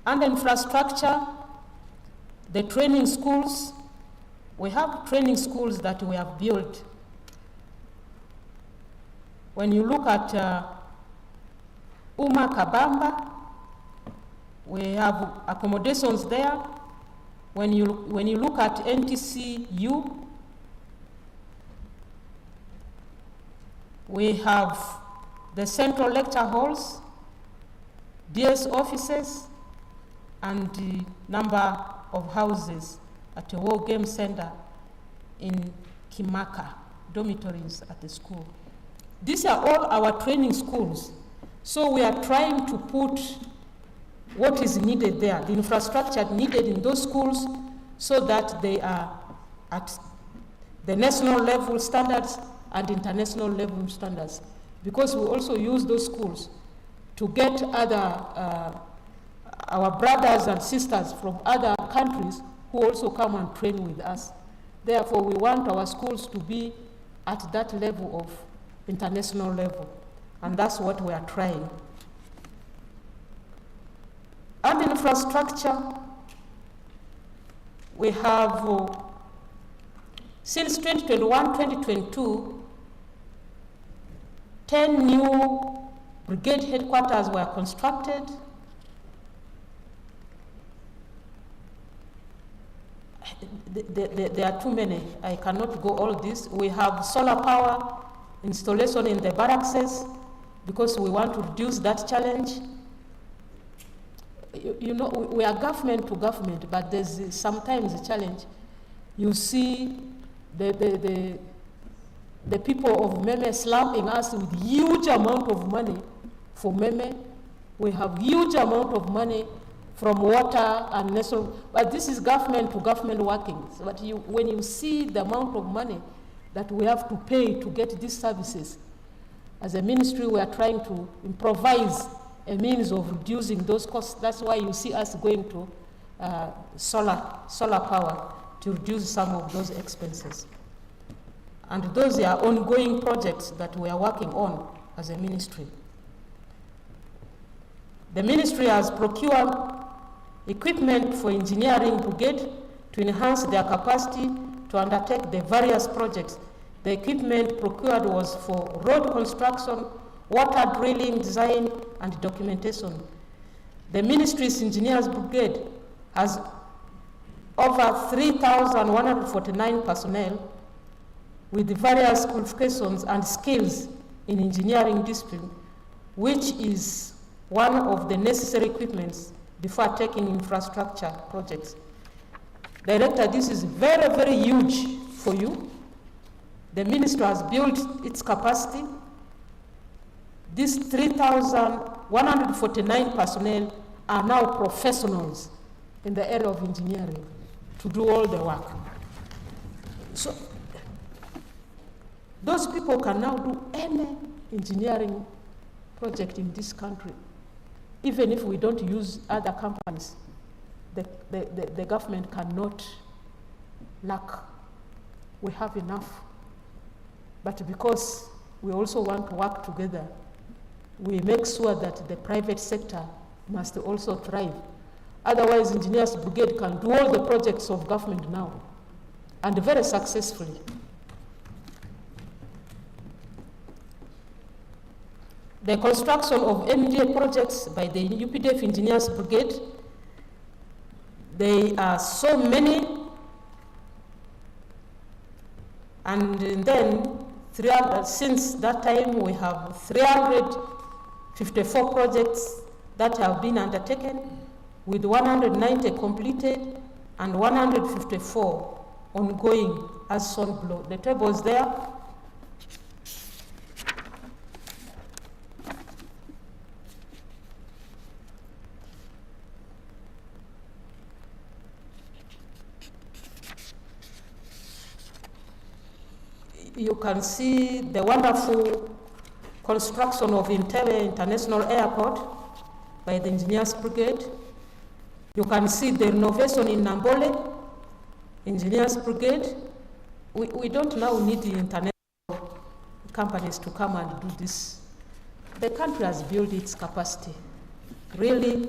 And infrastructure, the training schools, we have training schools that we have built. When you look at Uma Kabamba, we have accommodations there. When you look at NTCU, we have the central lecture halls, DS offices, and the number of houses at the War Game Center in Kimaka, dormitories at the school. These are all our training schools. So we are trying to put what is needed there, the infrastructure needed in those schools, so that they are at the national level standards and international level standards. Because we also use those schools to get other, our brothers and sisters from other countries who also come and train with us. Therefore, we want our schools to be at that level of international level, and that's what we are trying. And infrastructure, we have, since 2021-2022, 10 new brigade headquarters were constructed. There are too many. I cannot go all this. We have solar power installation in the barracks because we want to reduce that challenge. You know, we are government to government, but there's sometimes a challenge. You see the people of Meme slapping us with huge amount of money for Meme. We have huge amount of money from water and national, but this is government to government working. So but when you see the amount of money that we have to pay to get these services, as a ministry, we are trying to improvise a means of reducing those costs. That's why you see us going to solar power to reduce some of those expenses. And those are ongoing projects that we are working on as a ministry. The ministry has procured equipment for engineering brigade to enhance their capacity to undertake the various projects. The equipment procured was for road construction, water drilling, design, and documentation. The ministry's engineers brigade has over 3,149 personnel with various qualifications and skills in engineering discipline, which is one of the necessary equipments before taking infrastructure projects. Director, this is very, very huge for you. The ministry has built its capacity. These 3,149 personnel are now professionals in the area of engineering to do all the work. So those people can now do any engineering project in this country. Even if we don't use other companies, the government cannot lack. We have enough. But because we also want to work together, we make sure that the private sector must also thrive. Otherwise, Engineers Brigade can do all the projects of government now, and very successfully. The construction of MDA projects by the UPDF Engineers Brigade, there are so many, and then since that time we have 354 projects that have been undertaken, with 190 completed and 154 ongoing as shown below. The table is there. You can see the wonderful construction of Entebbe International Airport by the Engineers Brigade. You can see the renovation in Nambole, Engineers Brigade. We don't now need the international companies to come and do this. The country has built its capacity. Really,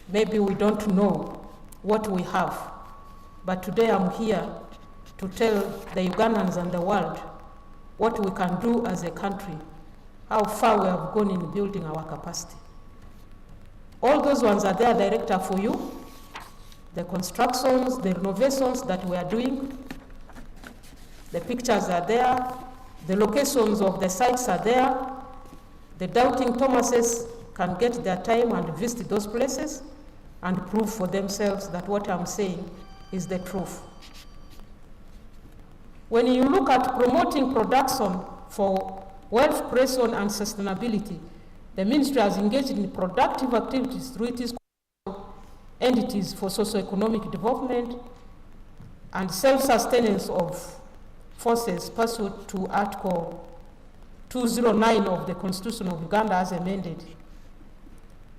maybe we don't know what we have, but today I'm here to tell the Ugandans and the world what we can do as a country, how far we have gone in building our capacity. All those ones are there, Director, for you. The constructions, the renovations that we are doing, the pictures are there, the locations of the sites are there. The doubting Thomases can get their time and visit those places and prove for themselves that what I'm saying is the truth. When you look at promoting production for wealth creation and sustainability, the ministry has engaged in productive activities through its entities for socio-economic development and self-sustenance of forces pursuant to Article 209 of the Constitution of Uganda as amended.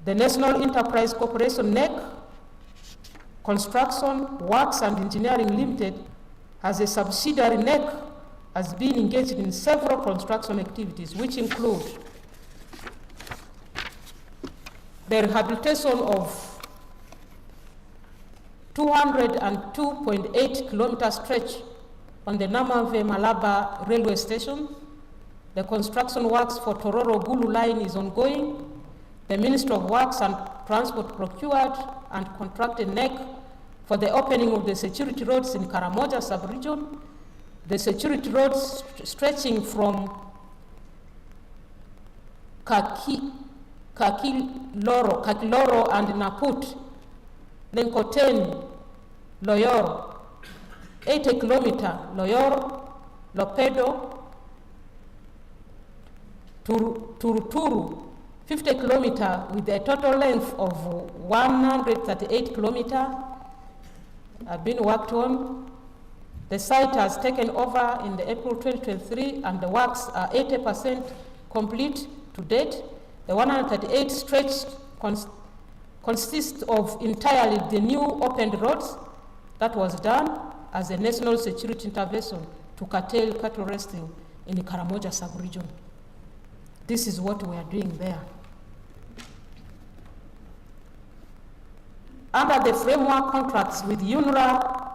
The National Enterprise Corporation, NEC, Construction, Works and Engineering Limited, as a subsidiary, NEC has been engaged in several construction activities, which include the rehabilitation of 202.8 kilometer stretch on the Namave-Malaba railway station. The construction works for Tororo-Gulu line is ongoing. The Ministry of Works and Transport procured and contracted NEC for the opening of the security roads in Karamoja sub-region. The security roads stretching from Kakiloro and Naput, Lenkoteni, Loyoro, 80 kilometer, Loyoro, Lopedo, Turuturu, 50 kilometer with a total length of 138 kilometer have been worked on. The site has taken over in the April 2023 and the works are 80% complete to date. The 138 stretch consists of entirely the new opened roads that was done as a national security intervention to curtail cattle resting in the Karamoja sub-region. This is what we are doing there. Under the framework contracts with UNRWA,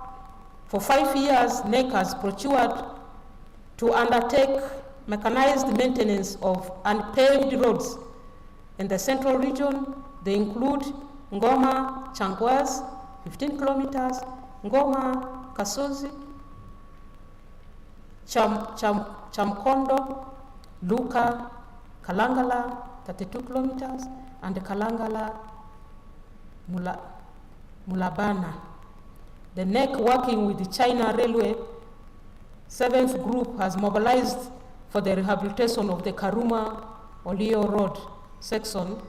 for 5 years, NEC has procured to undertake mechanized maintenance of unpaved roads in the central region. They include Ngoma, Changwaz, 15 kilometers, Ngoma, Kasozi, Chamkondo, Luka, Kalangala, 32 kilometers, and Kalangala, Mulabana. The NEC, working with the China Railway 7th Group, has mobilized for the rehabilitation of the Karuma-Olio Road section,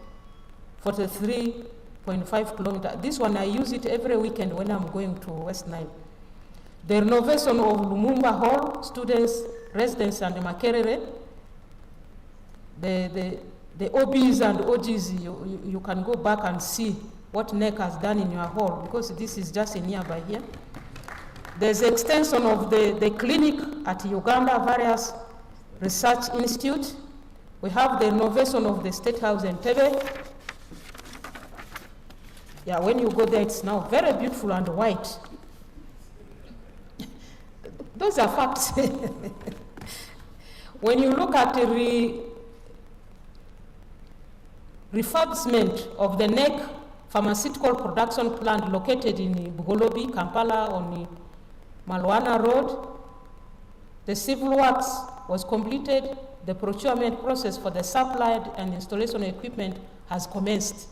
43.5 kilometers. This one I use it every weekend when I'm going to West Nile. The renovation of Lumumba Hall, students, residents, and Makerere. The OBs and OGs, you can go back and see what NEC has done in your hall, because this is just nearby here. There's extension of the clinic at Uganda various research institute We have the renovation of the State House in Tebe. Yeah, when you go there, it's now very beautiful and white. Those are facts. When you look at the refurbishment of the NEC pharmaceutical production plant located in Bugolobi, Kampala, on the Malwana Road, the civil works was completed. The procurement process for the supply and installation equipment has commenced.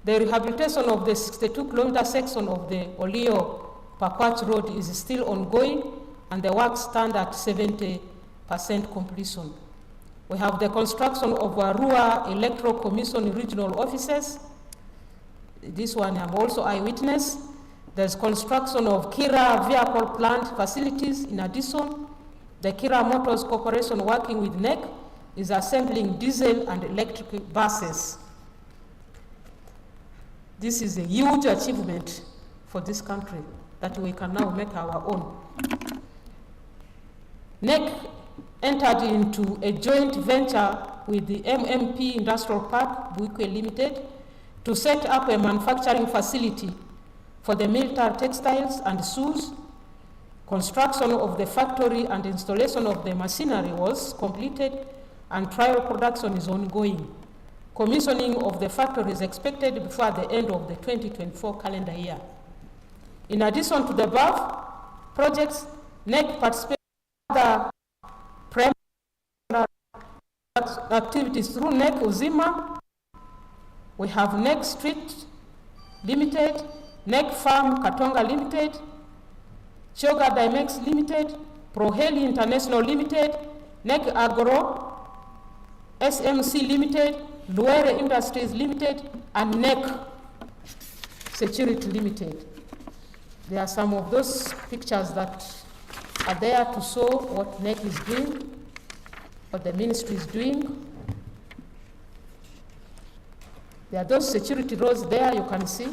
The rehabilitation of the 62-kilometer section of the Olio Pakwach Road is still ongoing, and the works stand at 70% completion. We have the construction of Arua Electoral Commission regional offices. This one I'm also eyewitness. There's construction of Kira vehicle plant facilities. In addition, the Kira Motors Corporation, working with NEC, is assembling diesel and electric buses. This is a huge achievement for this country that we can now make our own. NEC entered into a joint venture with the MMP Industrial Park, Buikwe Limited, to set up a manufacturing facility for the military textiles and shoes. Construction of the factory and installation of the machinery was completed, and trial production is ongoing. Commissioning of the factory is expected before the end of the 2024 calendar year. In addition to the above projects, NEC participates in other primary activities through NEC Uzima. We have NEC Street Limited, NEC Farm Katonga Limited, Choga Dimex Limited, Proheli International Limited, NEC Agro, SMC Limited, Luere Industries Limited, and NEC Security Limited. There are some of those pictures that are there to show what NEC is doing, what the ministry is doing. There are those security roads there, you can see.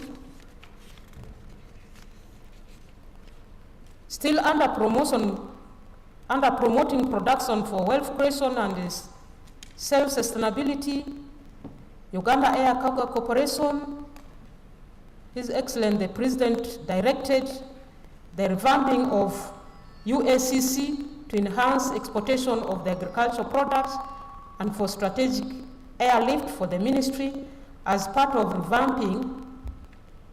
Still under promoting production for wealth creation and self-sustainability, Uganda Air Cargo Corporation, His Excellency the President directed the revamping of UACC to enhance exportation of the agricultural products and for strategic airlift for the ministry. As part of revamping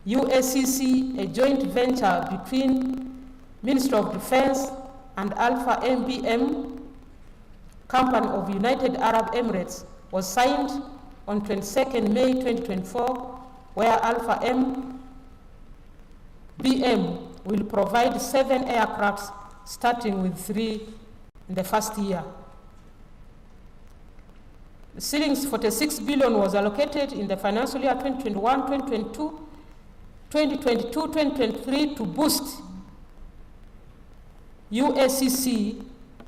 UACC, a joint venture between Ministry of Defense and Alpha MBM Company of United Arab Emirates was signed on 22nd May 2024, where Alpha MBM will provide 7 aircrafts, starting with 3 in the first year. The ceilings 46 billion was allocated in the financial year 2021-2022, 2022-2023 to boost UACC,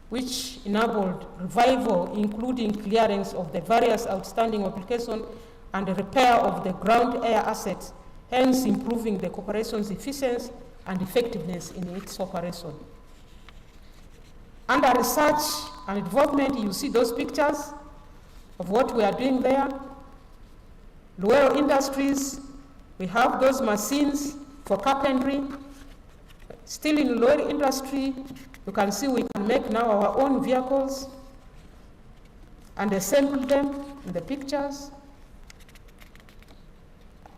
which enabled revival, including clearance of the various outstanding applications and the repair of the ground air assets, hence improving the corporation's efficiency and effectiveness in its operation. Under research and development, you see those pictures of what we are doing there. Luero Industries, we have those machines for carpentry. Still in Luero industry, you can see we can make now our own vehicles and assemble them in the pictures.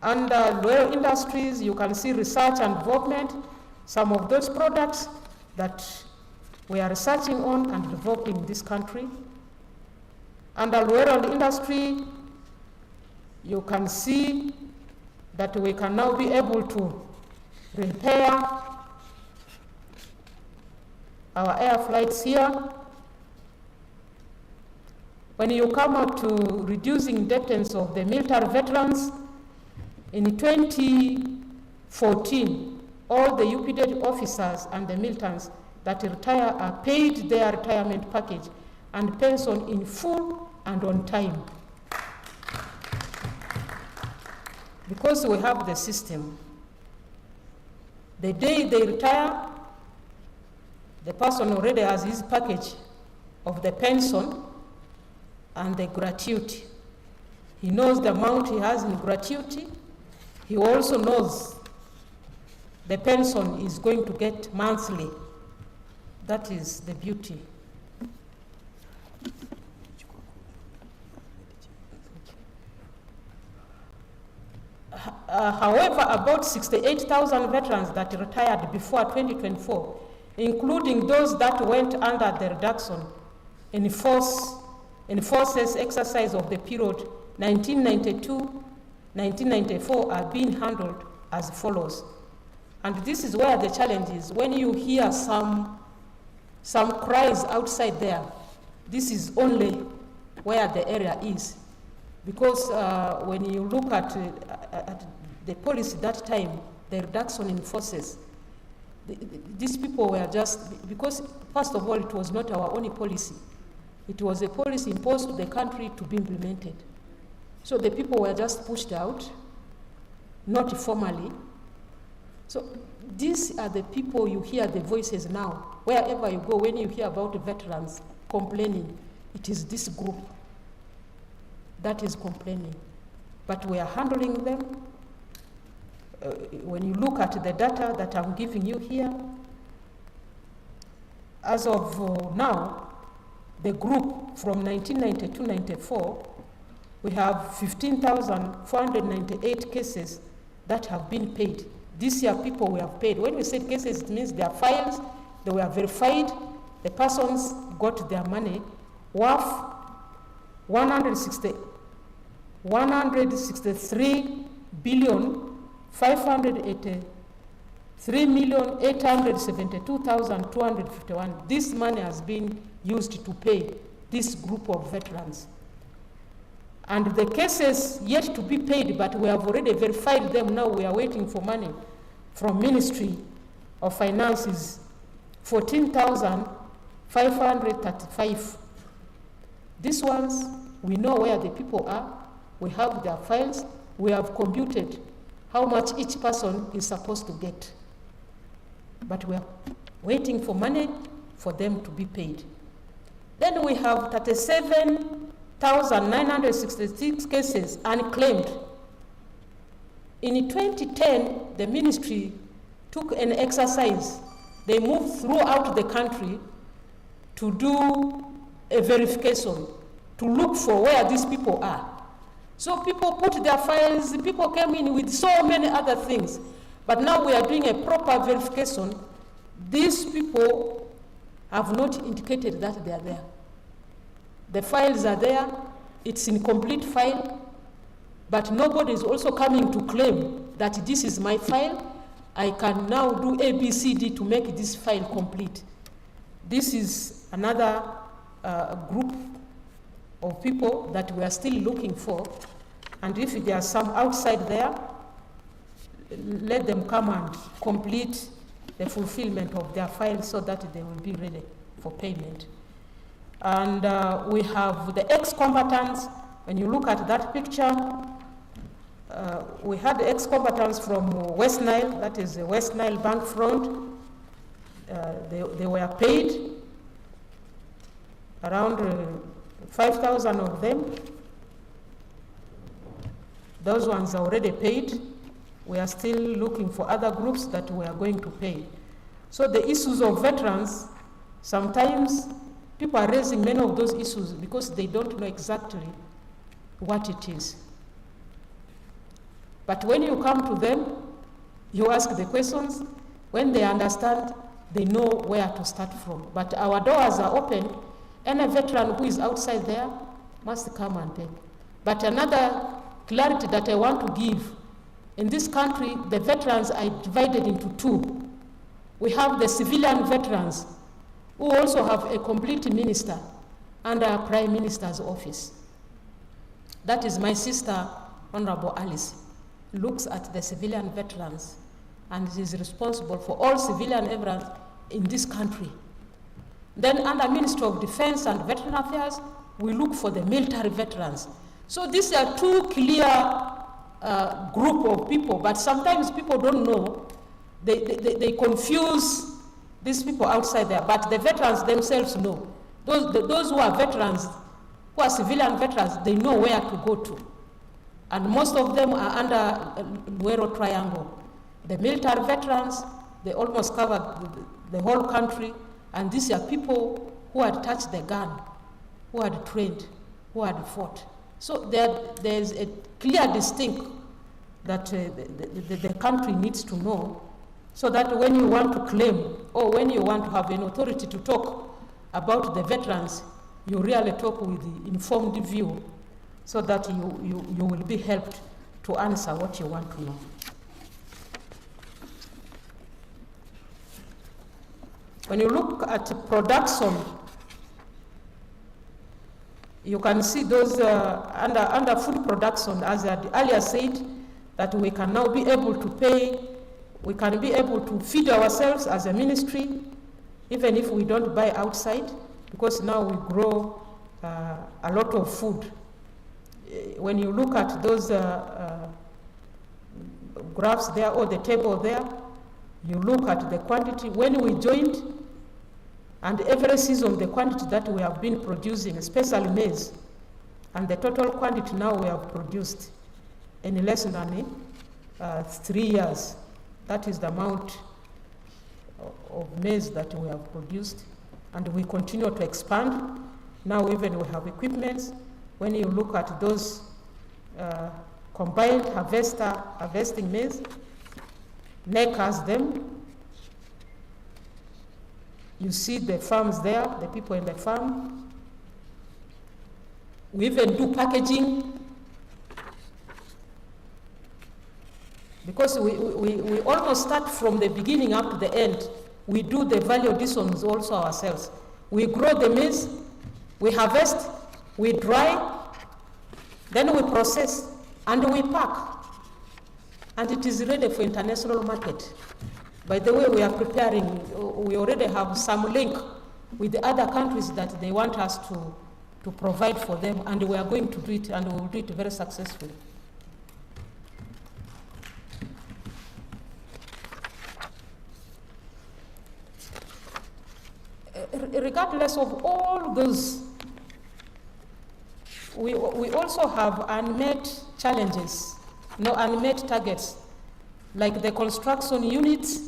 Under Luero Industries, you can see research and development, some of those products that we are researching on and developing in this country. Under Luero Industry, you can see that we can now be able to repair our air flights here. When you come out to reducing indebtedness of the military veterans, in 2014, all the UPD officers and the militants that retire are paid their retirement package and pension in full and on time. Because we have the system. The day they retire, the person already has his package of the pension, and the gratuity. He knows the amount he has in gratuity. He also knows the pension is going to get monthly. That is the beauty. However, about 68,000 veterans that retired before 2024, including those that went under the reduction in forces exercise of the period 1992-1994 are being handled as follows. And this is where the challenge is. When you hear some cries outside there, this is only where the area is. Because when you look at the policy that time, the reduction in forces, these people were just, because first of all, it was not our only policy. It was a policy imposed to the country to be implemented. So the people were just pushed out, not formally. So these are the people you hear the voices now. Wherever you go, when you hear about the veterans complaining, it is this group that is complaining. But we are handling them. When you look at the data that I'm giving you here, as of now, the group from 1992-94, we have 15,498 cases that have been paid. This year, people we have paid. When we say cases, it means their files, they were verified, the persons got their money, worth 163,583,872,251. This money has been used to pay this group of veterans. And the cases yet to be paid, but we have already verified them. Now we are waiting for money from Ministry of Finances, 14,535. These ones, we know where the people are. We have their files. We have computed how much each person is supposed to get. But we are waiting for money for them to be paid. Then we have 37,966 cases unclaimed. In 2010, the ministry took an exercise. They moved throughout the country to do a verification, to look for where these people are. So people put their files, people came in with so many other things. But now we are doing a proper verification. These people have not indicated that they are there. The files are there, it's in complete file, but nobody is also coming to claim that this is my file. I can now do A, B, C, D to make this file complete. This is another group of people that we are still looking for. And if there are some outside there, let them come and complete the fulfillment of their files so that they will be ready for payment. And we have the ex-combatants. When you look at that picture, we had ex-combatants from West Nile, that is the West Nile Bank front. They were paid, around 5,000 of them. Those ones are already paid. We are still looking for other groups that we are going to pay. So the issues of veterans, sometimes people are raising many of those issues because they don't know exactly what it is. But when you come to them, you ask the questions. When they understand, they know where to start from. But our doors are open. Any veteran who is outside there must come and pay. But another clarity that I want to give, in this country, the veterans are divided into two. We have the civilian veterans, who also have a complete minister under a Prime Minister's office. That is my sister, Honorable Alice, looks at the civilian veterans and is responsible for all civilian veterans in this country. Then under Ministry of Defense and Veteran Affairs, we look for the military veterans. So these are two clear group of people, but sometimes people don't know. They confuse these people outside there, but the veterans themselves know. Those who are veterans who are civilian veterans, they know where to go to. And most of them are under Luero Triangle. The military veterans, they almost cover the whole country, and these are people who had touched the gun, who had trained, who had fought. So there's a clear distinct that the country needs to know, so that when you want to claim or when you want to have an authority to talk about the veterans, you really talk with the informed view, so that you will be helped to answer what you want to know. When you look at production, you can see those under food production, as I had earlier said, that we can now be able to pay, we can be able to feed ourselves as a ministry, even if we don't buy outside, because now we grow a lot of food. When you look at those graphs there or the table there, you look at the quantity. When we joined, and every season the quantity that we have been producing, especially maize, and the total quantity now we have produced in less than 3 years. That is the amount of maize that we have produced, and we continue to expand. Now even we have equipment. When you look at those combined harvesting maize, NEC has them. You see the farms there, the people in the farm. We even do packaging, because we almost start from the beginning up to the end. We do the value additions also ourselves. We grow the maize, we harvest, we dry, then we process, and we pack. And it is ready for international market. By the way, we are preparing, we already have some link with the other countries that they want us to provide for them, and we are going to do it, and we will do it very successfully. Regardless of all those, we also have unmet challenges, unmet targets. Like the construction units,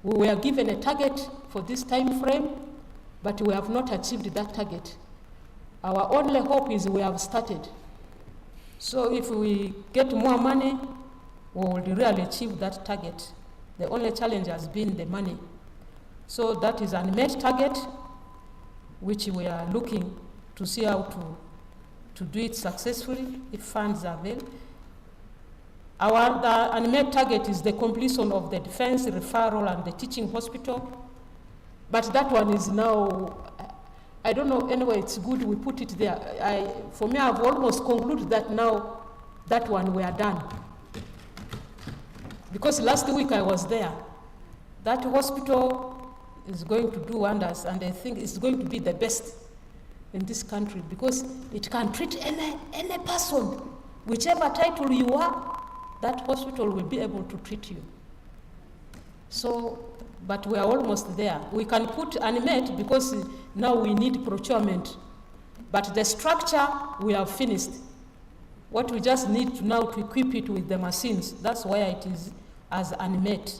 we were given a target for this time frame, but we have not achieved that target. Our only hope is we have started. So if we get more money, we will really achieve that target. The only challenge has been the money. So that is an unmet target, which we are looking to see how to do it successfully if funds are available. Our unmet target is the completion of the defense referral and the teaching hospital. But that one is now, I don't know, anyway, it's good we put it there. For me, I've almost concluded that now that one we are done. Because last week I was there. That hospital is going to do wonders, and I think it's going to be the best in this country, because it can treat any person, whichever title you are, that hospital will be able to treat you. So, but we are almost there. We can put unmet because now we need procurement. But the structure we have finished. What we just need to now to equip it with the machines. That's why it is as unmet.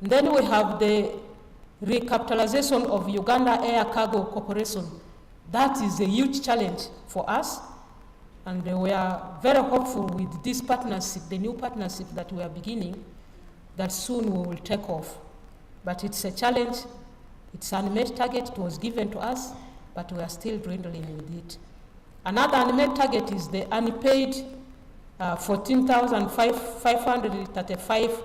And then we have the recapitalization of Uganda Air Cargo Corporation. That is a huge challenge for us. And we are very hopeful with this partnership, the new partnership that we are beginning, that soon we will take off. But it's a challenge. It's an unmet target. It was given to us, but we are still dwindling with it. Another unmet target is the unpaid 14,535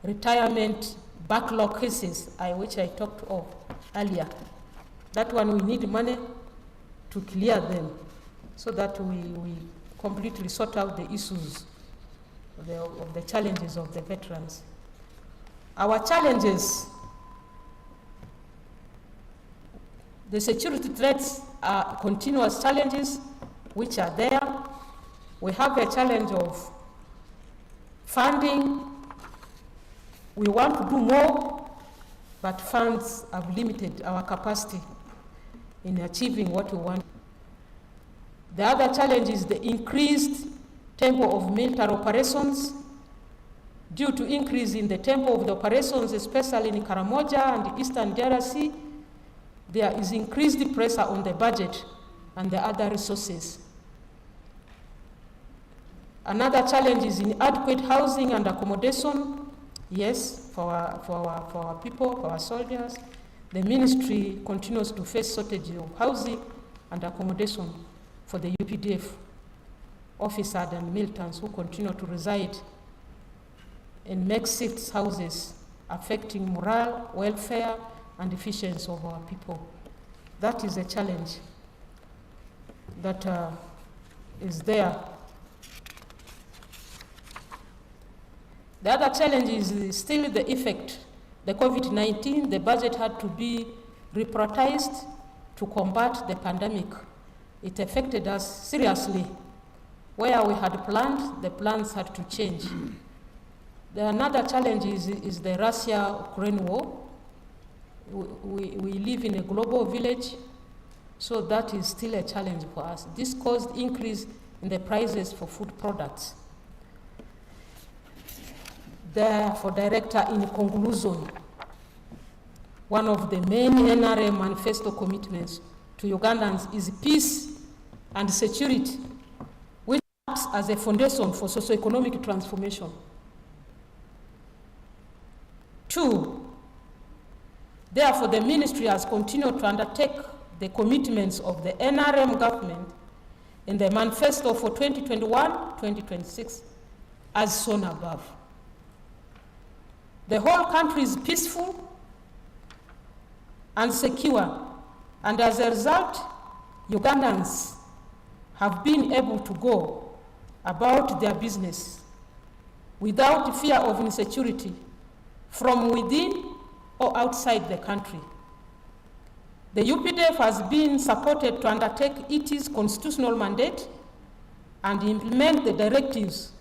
retirement backlog cases, which I talked of earlier. That one we need money to clear them, so that we completely sort out the issues of the challenges of the veterans. Our challenges, the security threats are continuous challenges which are there. We have a challenge of funding. We want to do more, but funds have limited our capacity in achieving what we want. The other challenge is the increased tempo of military operations. Due to increase in the tempo of the operations, especially in Karamoja and Eastern DRC, there is increased pressure on the budget and the other resources. Another challenge is inadequate housing and accommodation. Yes, for our people, for our soldiers. The ministry continues to face shortage of housing and accommodation for the UPDF officers and militants who continue to reside in makeshift houses, affecting morale, welfare, and efficiency of our people. That is a challenge that is there. The other challenge is still the effect. The COVID-19, the budget had to be reprioritized to combat the pandemic. It affected us seriously. Where we had planned, the plans had to change. Another challenge is the Russia-Ukraine war. We live in a global village, so that is still a challenge for us. This caused increase in the prices for food products. Therefore, Director, in conclusion, one of the main NRM Manifesto commitments to Ugandans is peace and security, which acts as a foundation for socio-economic transformation. 2, therefore, the ministry has continued to undertake the commitments of the NRM government in the manifesto for 2021-2026, as shown above. The whole country is peaceful and secure, and as a result, Ugandans have been able to go about their business without fear of insecurity from within or outside the country. The UPDF has been supported to undertake its constitutional mandate and implement the directives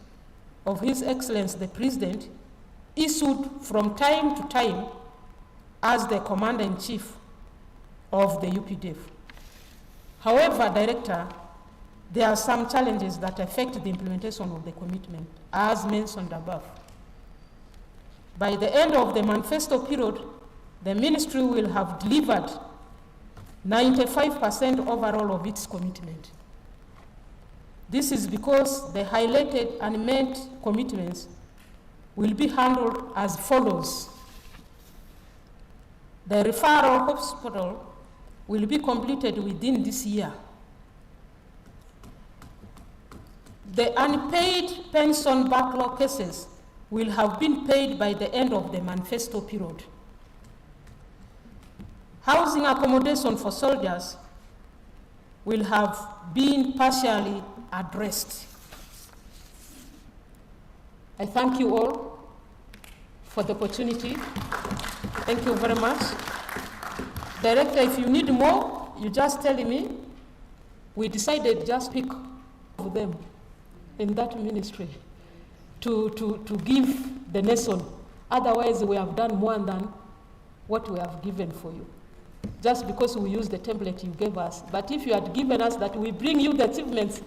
of His Excellency the President, issued from time to time as the Commander-in-Chief of the UPDF. However, Director, there are some challenges that affect the implementation of the commitment, as mentioned above. By the end of the manifesto period, the ministry will have delivered 95% overall of its commitment. This is because the highlighted and met commitments will be handled as follows. The referral hospital will be completed within this year. The unpaid pension backlog cases will have been paid by the end of the manifesto period. Housing accommodation for soldiers will have been partially addressed. I thank you all for the opportunity. Thank you very much. Director, if you need more, you just tell me. We decided just pick of them in that ministry to give the nation. Otherwise, we have done more than what we have given for you. Just because we use the template you gave us. But if you had given us that we bring you the achievements,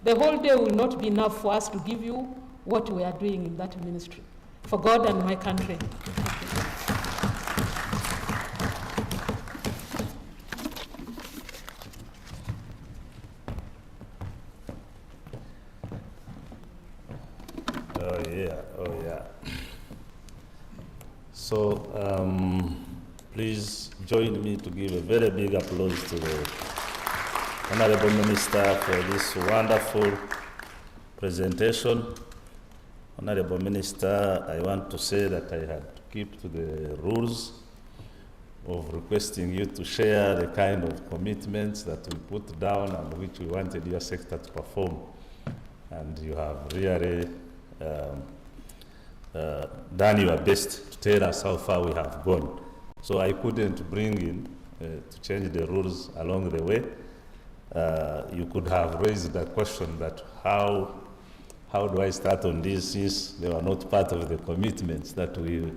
the whole day will not be enough for us to give you what we are doing in that ministry. For God and my country. Oh yeah. So, please join me to give a very big applause to the Honorable Minister for this wonderful presentation. Honorable Minister, I want to say that I had to keep to the rules of requesting you to share the kind of commitments that we put down and which we wanted your sector to perform. And you have really done your best to tell us how far we have gone. So I couldn't bring in to change the rules along the way. You could have raised the question that how do I start on this since they were not part of the commitments that we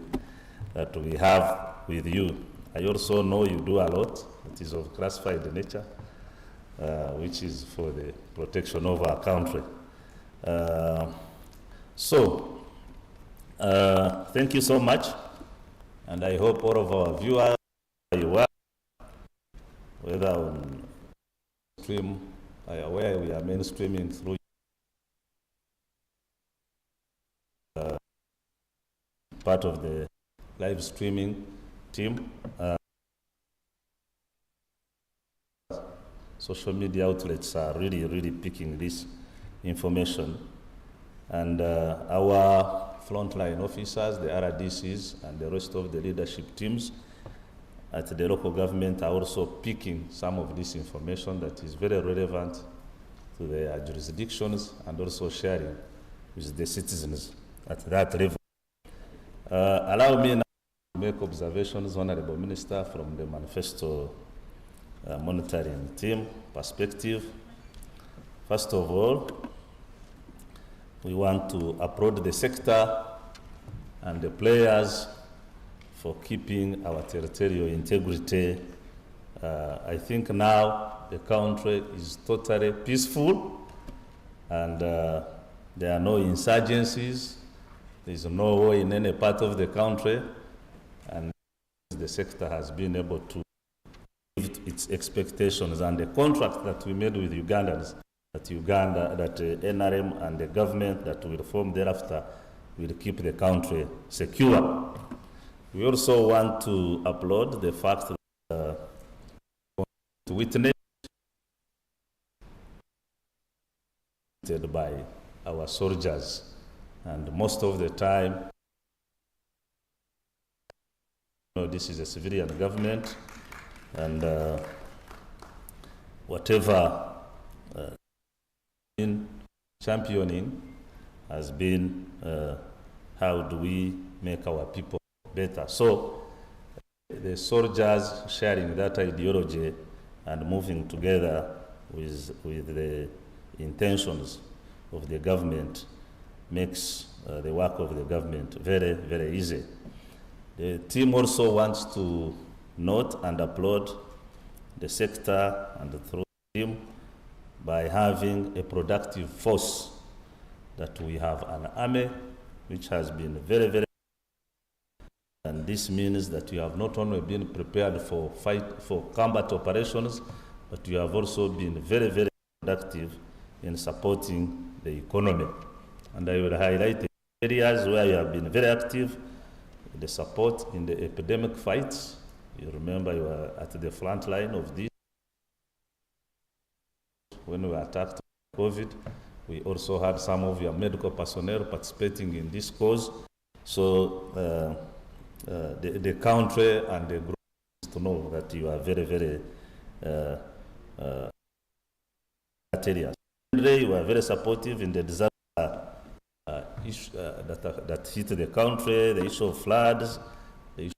have with you. I also know you do a lot. It is of classified nature. which is for the protection of our country. Thank you so much, and I hope all of our viewers, whether on stream, where we are mainstreaming through part of the live streaming team, social media outlets are really picking this information, and our frontline officers, the RDCs, and the rest of the leadership teams at the local government are also picking some of this information that is very relevant to their jurisdictions, and also sharing with the citizens at that level. Allow me now to make observations, Honorable Minister, from the manifesto monitoring team perspective. First of all, we want to applaud the sector and the players for keeping our territorial integrity. I think now the country is totally peaceful, and there are no insurgencies. There is no war in any part of the country, and the sector has been able to meet its expectations, and the contract that we made with Ugandans, that NRM and the government that will form thereafter will keep the country secure. We also want to applaud the fact that to witness by our soldiers, and most of the time, this is a civilian government, and whatever in championing has been how do we make our people better. So the soldiers sharing that ideology and moving together with the intentions of the government makes the work of the government very easy. The team also wants to note and applaud the sector and through the team by having a productive force, that we have an army which has been very, and this means that you have not only been prepared for combat operations, but you have also been very productive in supporting the economy. And I will highlight the areas where you have been very active, the support in the epidemic fights. You remember you were at the front line of this. When we were attacked with COVID, we also had some of your medical personnel participating in this cause. So the country and the group needs to know that you are very that area. You are very supportive in the disaster issue that hit the country, the issue of floods, the issue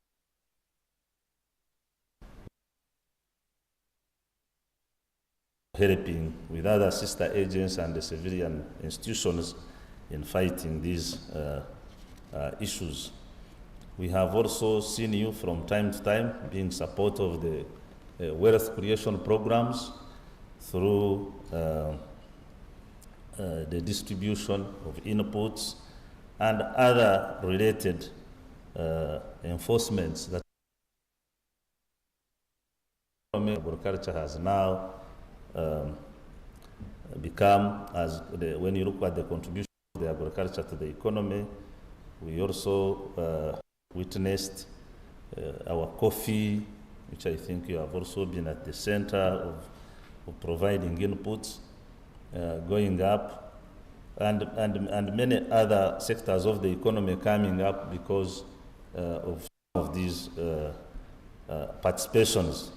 of helping with other sister agents and the civilian institutions in fighting these issues. We have also seen you from time to time being support of the wealth creation programs through the distribution of inputs and other related enforcements that agriculture has now become, as when you look at the contribution of the agriculture to the economy. We also witnessed our coffee, which I think you have also been at the center of providing inputs, going up, and many other sectors of the economy coming up because of these participations.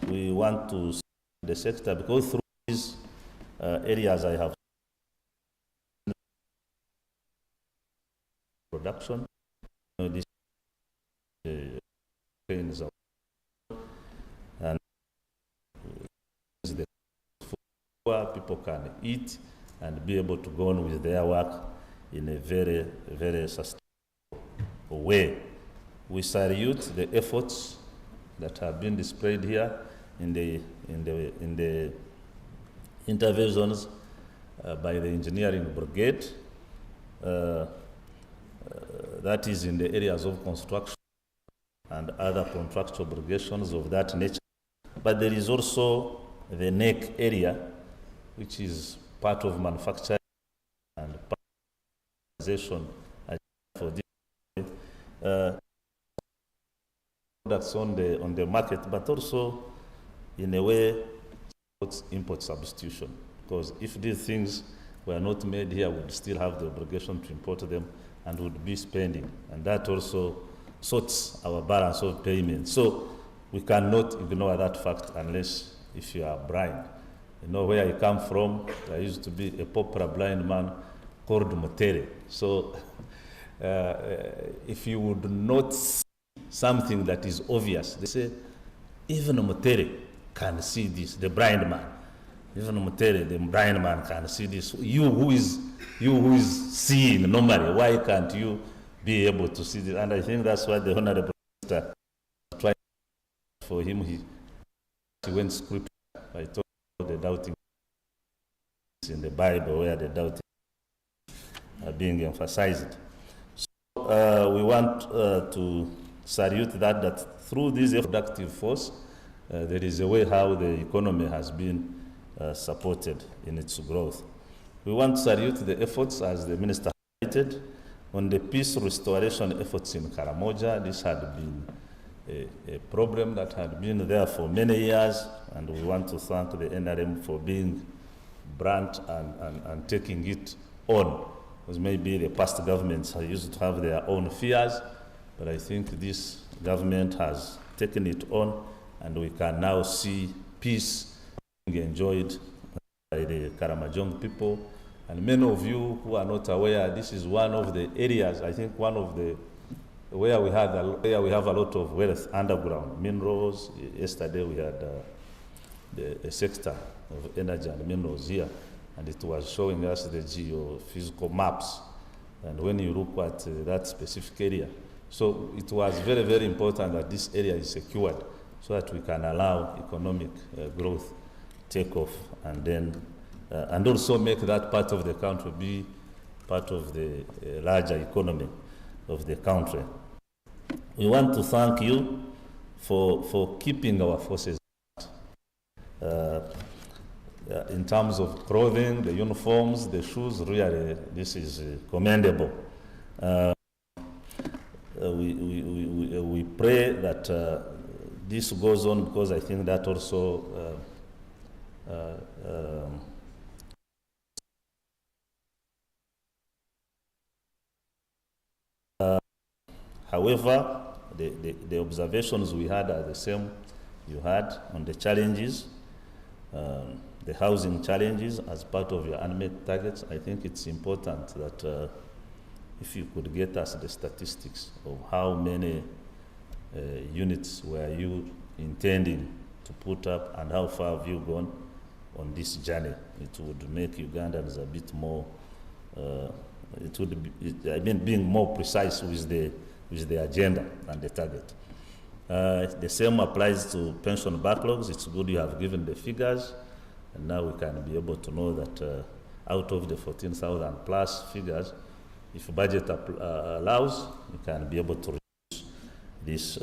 We want to see the sector, because through these areas I have production, this is and the where people can eat and be able to go on with their work in a very sustainable way. We salute the efforts that have been displayed here in the in the interventions by the engineering brigade, that is in the areas of construction and other contractual obligations of that nature. But there is also the neck area, which is part of manufacturing and organization for this products on the market, but also in a way import substitution. Because if these things were not made here, we'd still have the obligation to import them and would be spending, and that also sorts our balance of payment. So we cannot ignore that fact unless if you are blind. You know where I come from, there used to be a popular blind man called Mutere. So if you would not see something that is obvious, they say, even Mutere can see this, the blind man. Even Mutere, the blind man can see this. You who is seeing normally, why can't you be able to see this? And I think that's what the Honorable Minister tried for him. He went scripture by talking about the doubting in the Bible, where the doubting are being emphasized. So we want to salute that through this productive force, there is a way how the economy has been supported in its growth. We want to salute the efforts, as the Minister highlighted, on the peace restoration efforts in Karamoja. This had been a problem that had been there for many years, and we want to thank the NRM for being brand and taking it on. Because maybe the past governments used to have their own fears, but I think this government has taken it on, and we can now see peace being enjoyed by the Karamojong people. And many of you who are not aware, this is one of the areas, I think one of the, where we have a lot of wealth, underground minerals. Yesterday we had a sector of energy and minerals here, and it was showing us the geophysical maps. And when you look at that specific area, so it was very, very important that this area is secured so that we can allow economic growth take off, and then and also make that part of the country be part of the larger economy of the country. We want to thank you for keeping our forces in terms of clothing, the uniforms, the shoes. Really, this is commendable. We pray that this goes on, because I think that also however, the observations we had are the same you had on the challenges, the housing challenges as part of your unmet targets. I think it's important that if you could get us the statistics of how many units were you intending to put up and how far have you gone on this journey. It would make Ugandans a bit more, it would be, I mean, being more precise with the agenda and the target. The same applies to pension backlogs. It's good you have given the figures, and now we can be able to know that out of the 14,000 plus figures, if budget allows, we can be able to reduce this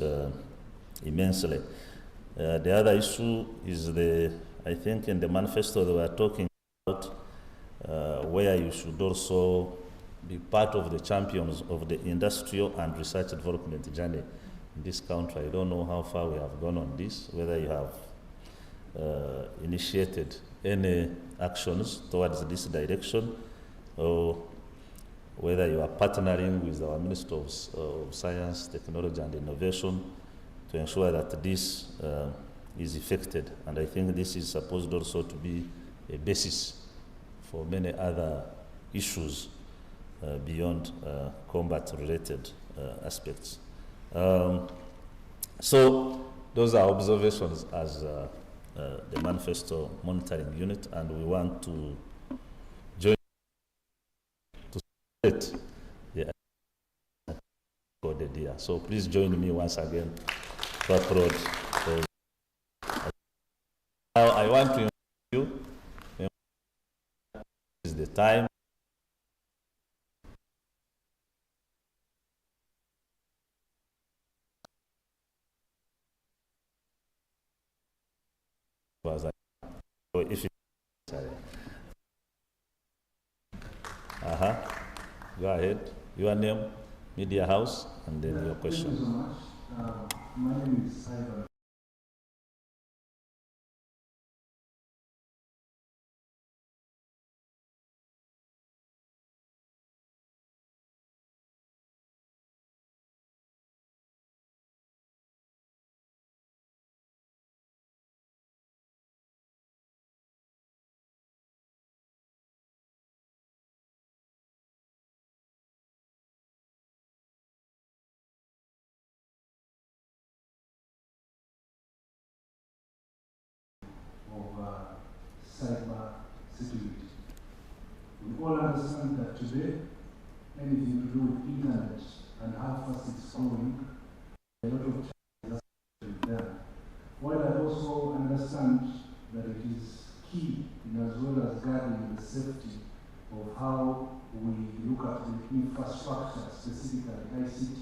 immensely. The other issue is I think in the manifesto they were talking about where you should also be part of the champions of the industrial and research development journey in this country. I don't know how far we have gone on this, whether you have initiated any actions towards this direction, or whether you are partnering with our Minister of Science, Technology and Innovation to ensure that this is effected. And I think this is supposed also to be a basis for many other issues beyond combat-related aspects. So those are observations as the Manifesto Monitoring Unit, and we want to join to celebrate the recorded here. So please join me once again to applaud. Now I want to invite you. This is the time. So if you go ahead. Your name, media house, and then your question. Thank you so much. My name is Ivan. Of cyber security. We all understand that today, anything to do with internet and how fast it's growing, a lot of challenges are there. While I also understand that it is key in as well as guarding the safety of how we look at the infrastructure, specifically ICT,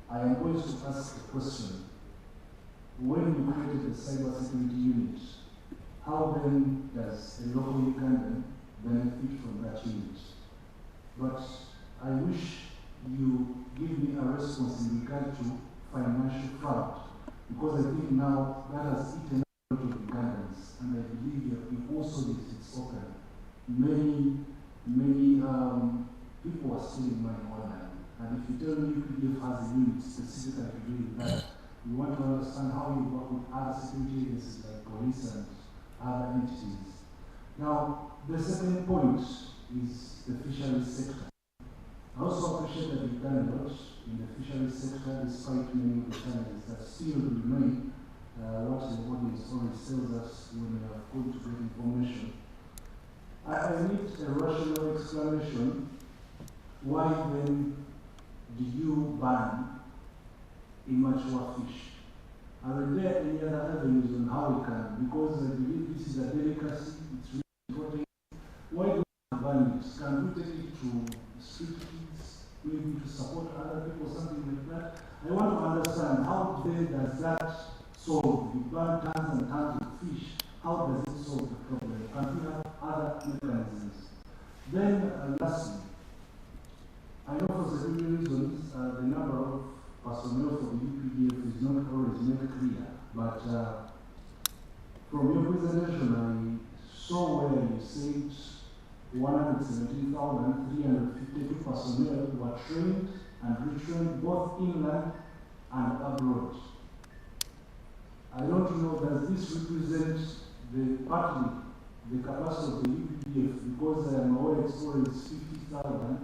I am going to ask a question. When you created the cybersecurity unit, how then does a local Ugandan benefit from that unit? But I wish you give me a response in regard to financial fraud, because I think now that has eaten a lot of Ugandans, and I believe you also did it's open. Many people are stealing money online, and if you tell me UPDF has a unit specifically doing that, we want to understand how you work with other security agencies like police and other entities. Now, the second point is the fisheries sector. I also appreciate that you've done a lot in the fisheries sector, despite many of the challenges that still remain. What the audience always tells us when we are going to get information. I need a rational explanation. Why then do you ban immature fish? Are there any other avenues on how we can? Because I believe this is a delicacy, it's really important. Why do we ban it? Can we take it to street kids, maybe to support other people, something like that? I want to understand how then does that solve? You ban tons and tons of fish, how does it solve the problem? Can we have other mechanisms? Then lastly, I know for security reasons, the number of personnel for the UPDF is not always made clear, but from your presentation, I saw where you said 117,352 personnel were trained and retrained both inland and abroad. I don't know, does this represent partly the capacity of the UPDF, because I am aware it's always 50,000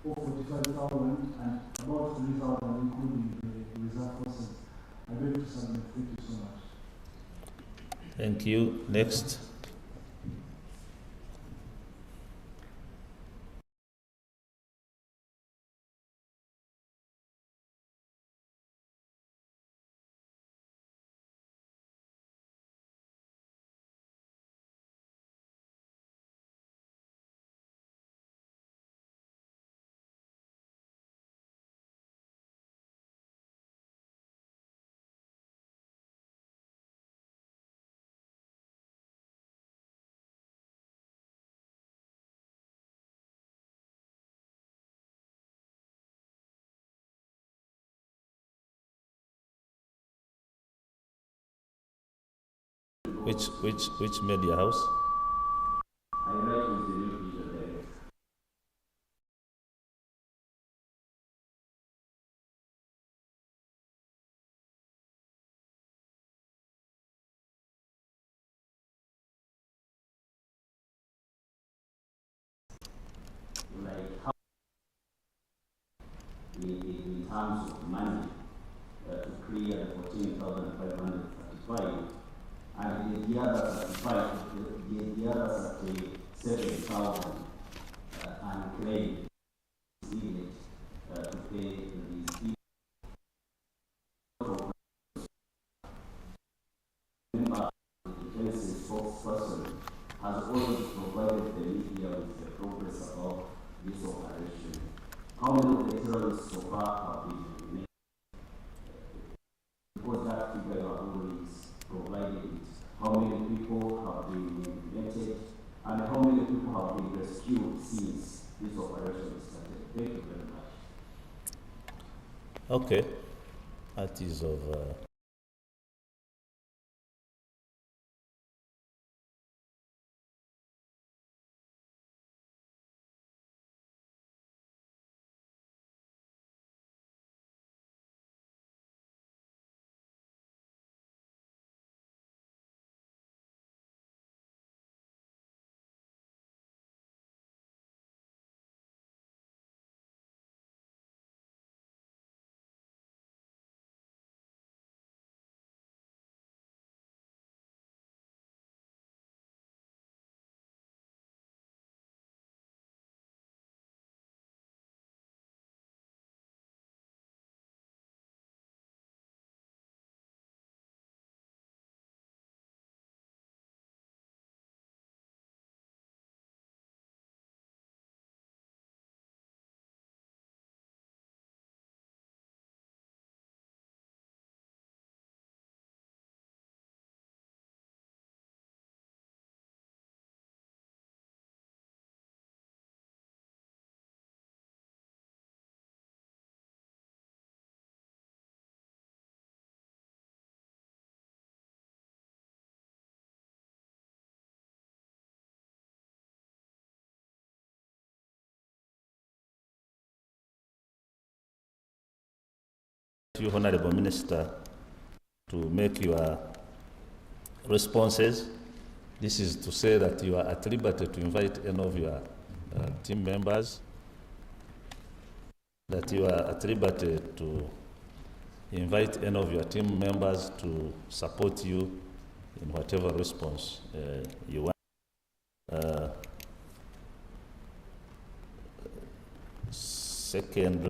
or 45,000 and about 3,000 including the reserve forces. I beg to submit. Thank you so much. Thank you. Next. Which media house? I write with the new visual director. Like how in terms of money to clear the 14,535 and the other 35, the other 37,000 unclaimed is needed to pay these people. Remember, the defense is the progress about this operation? How many of the terrorists so far have been made? Because that figure you have already provided it. How many people have been vetted and how many people have been rescued since this operation started? Thank you very much. Okay, that is of you, Honorable Minister, to make your responses. This is to say that you are at liberty to invite any of your team members, that you are at liberty to invite any of your team members to support you in whatever response you want. Second,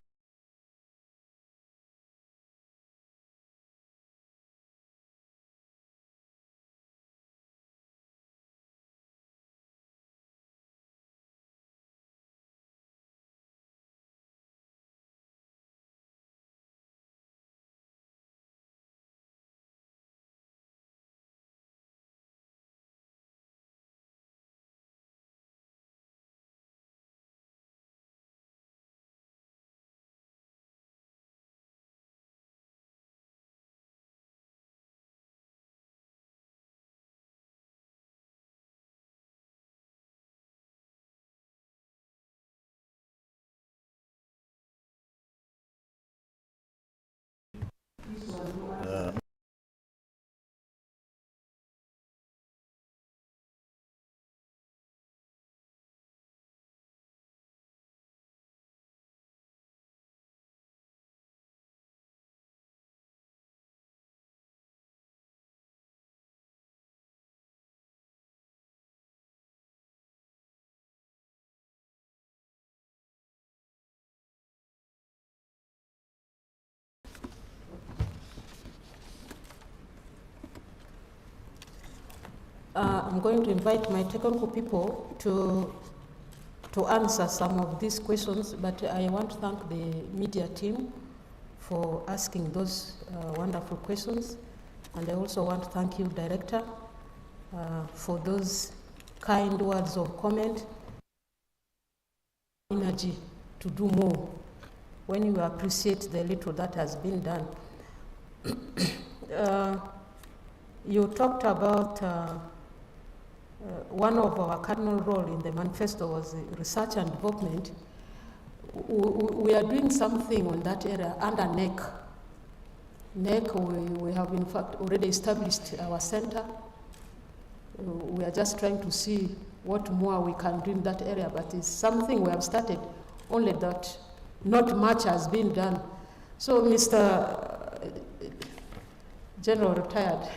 I'm going to invite my technical people to answer some of these questions, but I want to thank the media team for asking those wonderful questions. And I also want to thank you, Director, for those kind words of comment. Energy to do more when you appreciate the little that has been done. You talked about one of our cardinal role in the manifesto was research and development. We are doing something on that area under NEC. NEC, we have in fact already established our center. We are just trying to see what more we can do in that area, but it's something we have started, only that not much has been done. So, Mr. General Retired,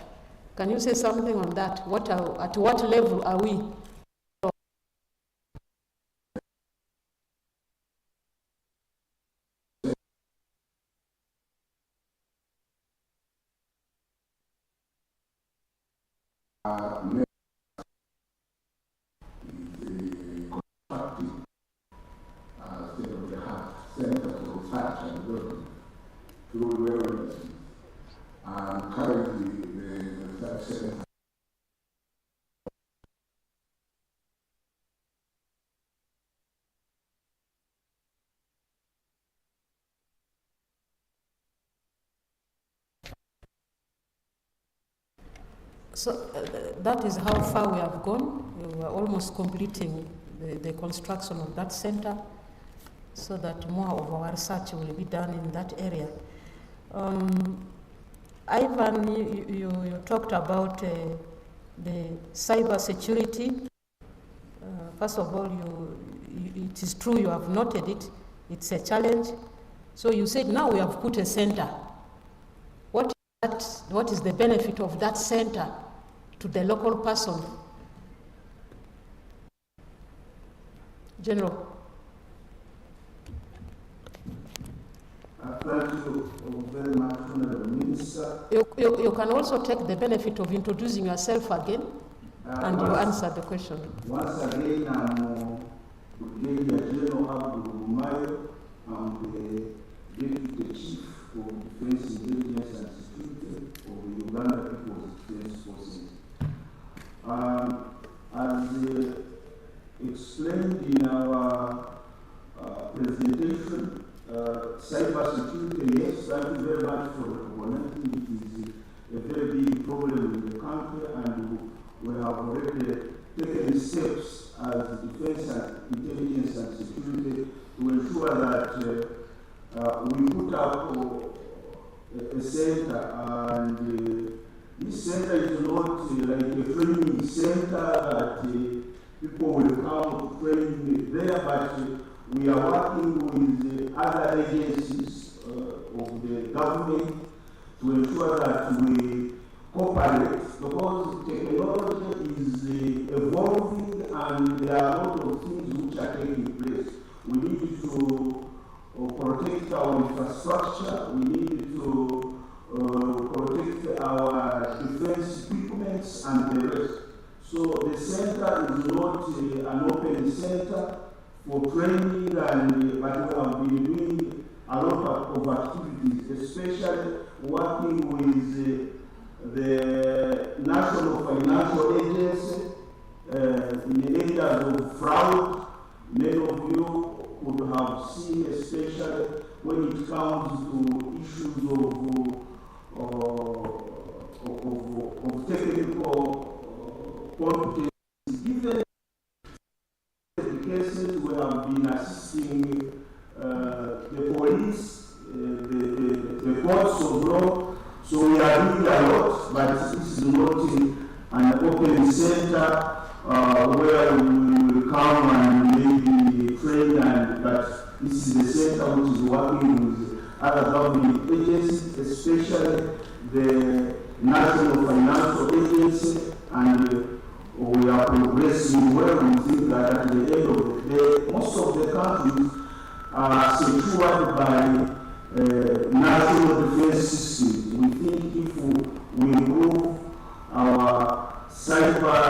can you say something on that? At what level are we? So that is how far we have gone. We are almost completing the construction of that center, so that more of our research will be done in that area. Ivan, you talked about the cyber security. First of all, it is true you have noted it. It's a challenge. So you said now we have put a center. What is the benefit of that center to the local person? General. Thank you very much, Honorable Minister. You can also take the benefit of introducing yourself again, and you answer the question. Once again, I'm Brigadier General Abdul Bumayo. I'm the Deputy Chief of Defense Intelligence and Security of the Uganda People's Defense Forces. As explained in our presentation, cyber security, yes, thank you very much for recognizing it is a very big problem in the country, and we have already taken steps as defense and intelligence and security to ensure that we put up a center, and this center is not like a training center that people will come to train there, but we are working with other agencies of the government to ensure that we cooperate, because technology is evolving and there are a lot of things which are taking place. We need to protect our infrastructure, we need to protect our defense equipments and the rest. So the center is not an open center for training, but we have been doing a lot of activities, especially working with the National Financial Agency in the areas of fraud. Many of you could have seen, especially when it comes to issues of technical competence. Given the cases, we have been assisting the police, the courts of law. So we are doing a lot, but this is not an open center where we will come and maybe train, but this is the center which is working with other government agencies, especially the National Financial Agency, and we are progressing well. We think that at the end of the day, most of the countries are secured by national defense systems. We think if we improve our cyber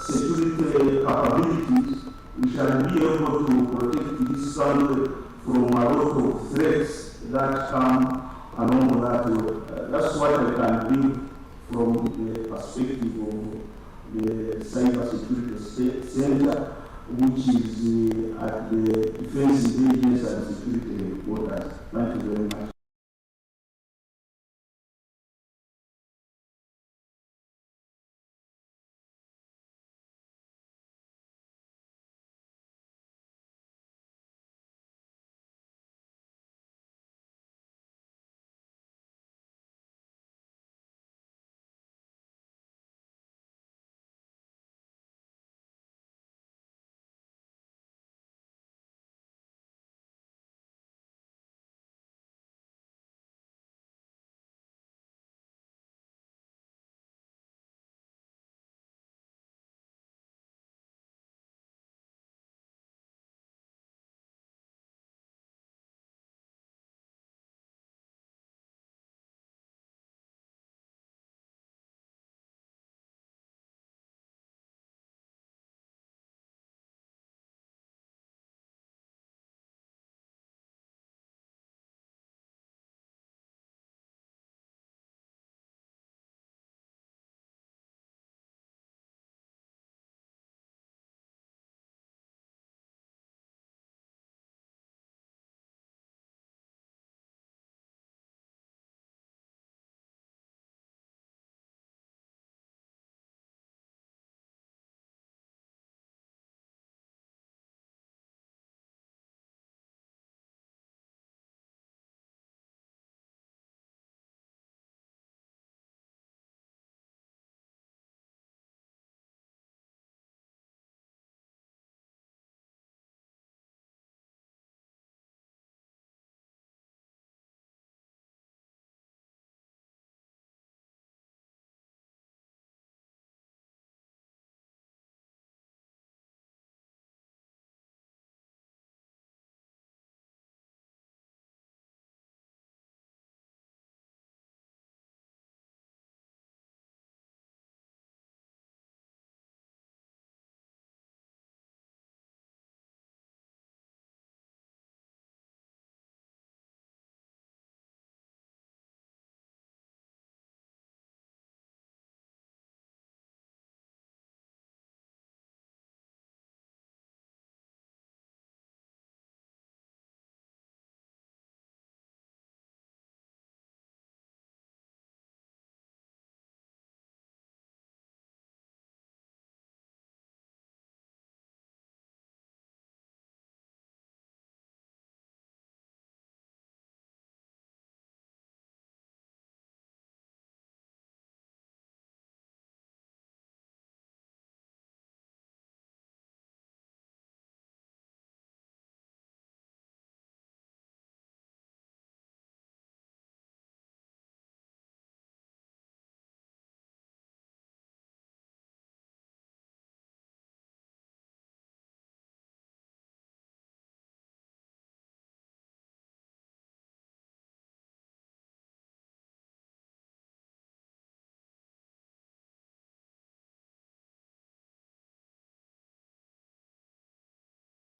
security capabilities, we shall be able to protect this country from a lot of threats that come along that way. That's what I can give from the perspective of the Cyber Security Center, which is at the Defense Intelligence and Security Headquarters. Thank you very much.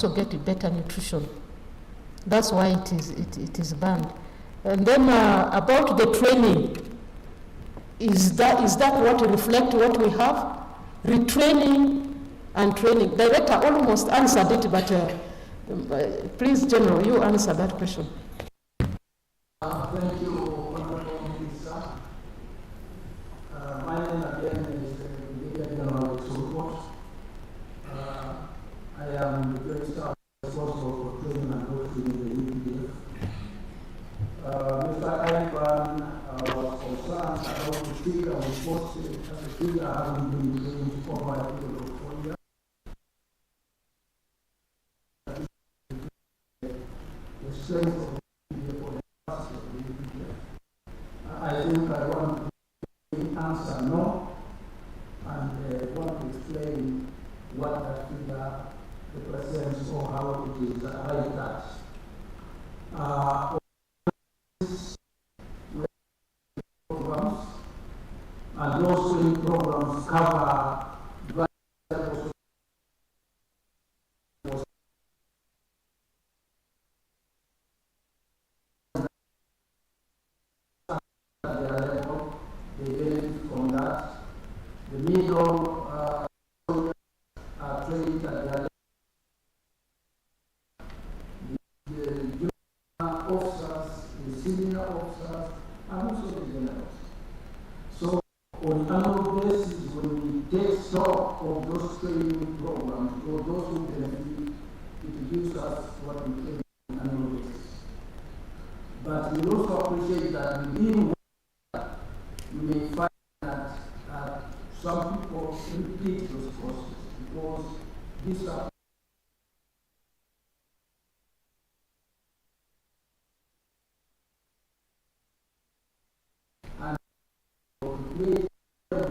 also get better nutrition. That's why it is banned. And then about the training, is that what reflect what we have? Retraining and training. Director almost answered it, but please, General, you answer that question. Thank you, Honorable Minister. My name again is Brigadier General Support. I am the very staff responsible for training and coaching in the UPDF. Mr. Ivan was concerned about the figure we posted as a figure having been trained for my period of 4 years. The strength of the UPDF or the capacity of the UPDF. I think I want to answer no, and want to explain what that figure represents or how it is arrived at. Programs, and those training programs cover various they benefit from that. The middle are trained at their level. The junior officers, the senior officers, and also the generals. So on an annual basis, when we take stock of those training programs or those who benefit, it gives us what we claim on an annual basis. But we also appreciate that within you may find that some people repeat those courses because these are and you can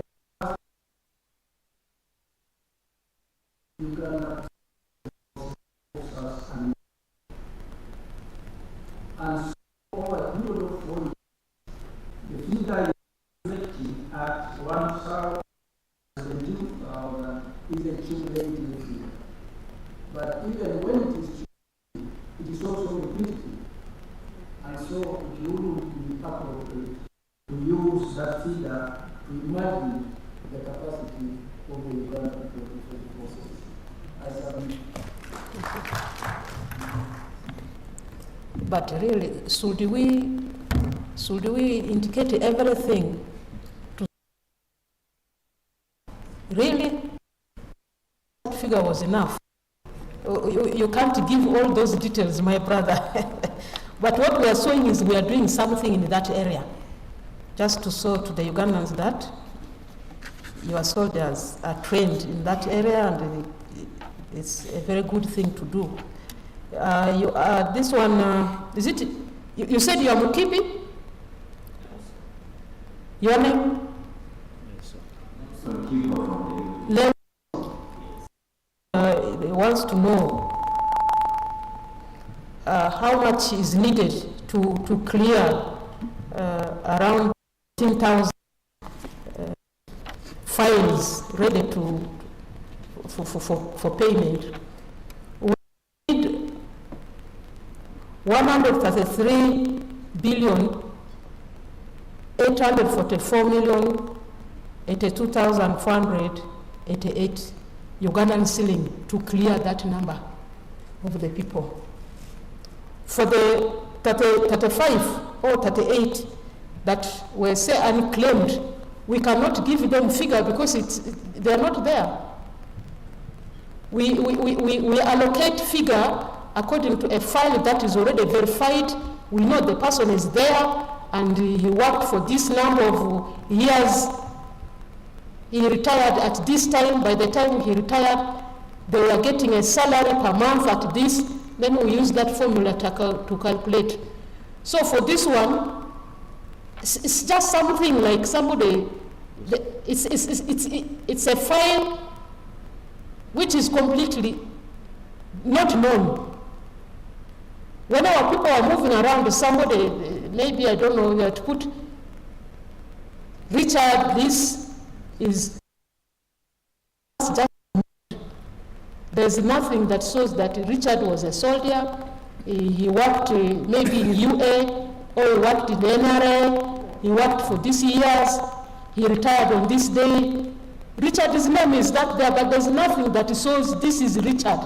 and so over a period of 4 years, the figure is reflecting at 1,017,000 is a cumulative figure. But even when it is cumulative, it is also repeated. And so it would be appropriate to use that figure to imagine the capacity of the Uganda Patriotic Forces. I submit. But really, should we indicate everything to really? That figure was enough. You can't give all those details, my brother. But what we are showing is we are doing something in that area, just to show to the Ugandans that your soldiers are trained in that area, and it's a very good thing to do. This one, is it? You said you are Mukibi? Your name? Yes, sir. He wants to know how much is needed to clear around 10,000 files ready for payment. 133 billion 844 million 82,488 Ugandan shilling to clear that number of the people. For the 35 or 38 that were say unclaimed, we cannot give them figure because they are not there. We allocate figure according to a file that is already verified. We know the person is there and he worked for this number of years. He retired at this time. By the time he retired, they were getting a salary per month at this. Then we use that formula to calculate. So for this one, it's just something like somebody, it's a file which is completely not known. When our people are moving around, somebody, maybe, I don't know, you have to put, Richard, this is just, the There's nothing that shows that Richard was a soldier. He worked maybe in UA, or he worked in the NRA, he worked for these years, he retired on this day. Richard's name is that there, but there's nothing that shows this is Richard.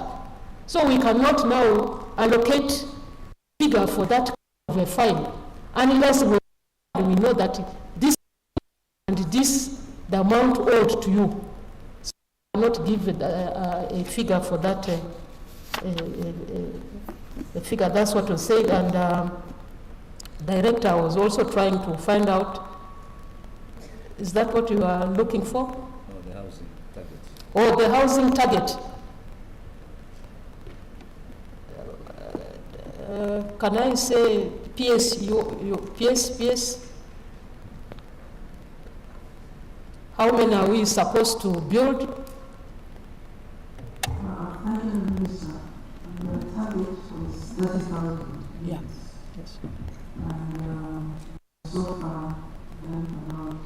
So we cannot now allocate figure for that of a fine, unless we know that this and this, the amount owed to you. So we cannot give a figure for that, a figure. That's what was said, and director was also trying to find out, is that what you are looking for? No, the housing target. Oh, the housing target. Can I say PS? How many are we supposed to build? Thank you, Minister. The target was 30,000. Yeah. Yes. And so far, then about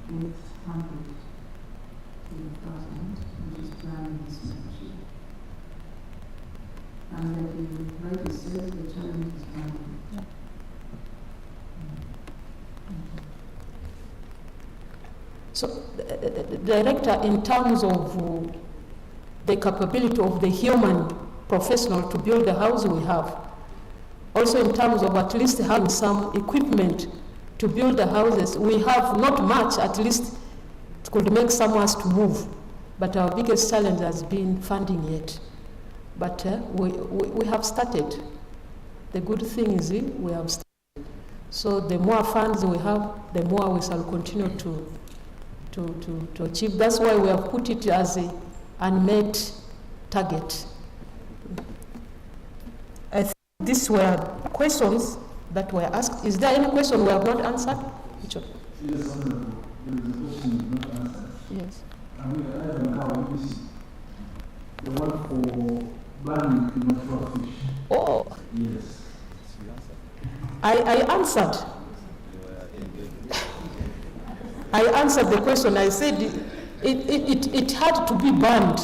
800,000, which is planned this year. And the right is said the challenge is planning. Yeah. So, Director, in terms of the capability of the human professional to build the house we have, also in terms of at least having some equipment to build the houses, we have not much, at least it could make some of us to move. But our biggest challenge has been funding yet. But we have started. The good thing is we have started. So the more funds we have, the more we shall continue to achieve. That's why we have put it as an unmet target. I think these were questions that were asked. Is there any question we have not answered? Yes, Honorable. There is a question not answered. Yes. I mean, I have a cow missing. The one for banning premature fish. Oh. Yes. I answered. I answered the question. I said it had to be banned.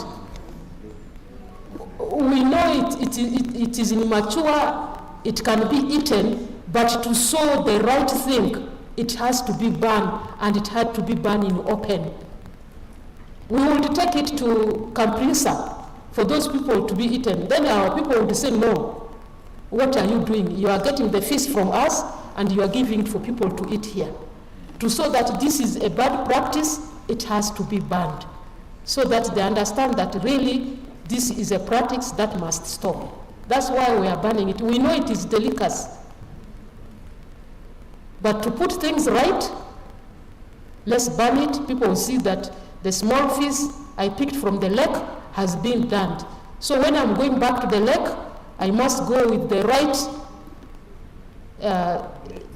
We know it is immature, it can be eaten, but to sow the right thing, it has to be banned, and it had to be banned in open. We would take it to Camprisa for those people to be eaten. Then our people would say, no, what are you doing? You are getting the fish from us, and you are giving it for people to eat here. To show that this is a bad practice, it has to be banned, so that they understand that really this is a practice that must stop. That's why we are banning it. We know it is delicacy. But to put things right, let's ban it. People will see that the small fish I picked from the lake has been done. So when I'm going back to the lake, I must go with the right,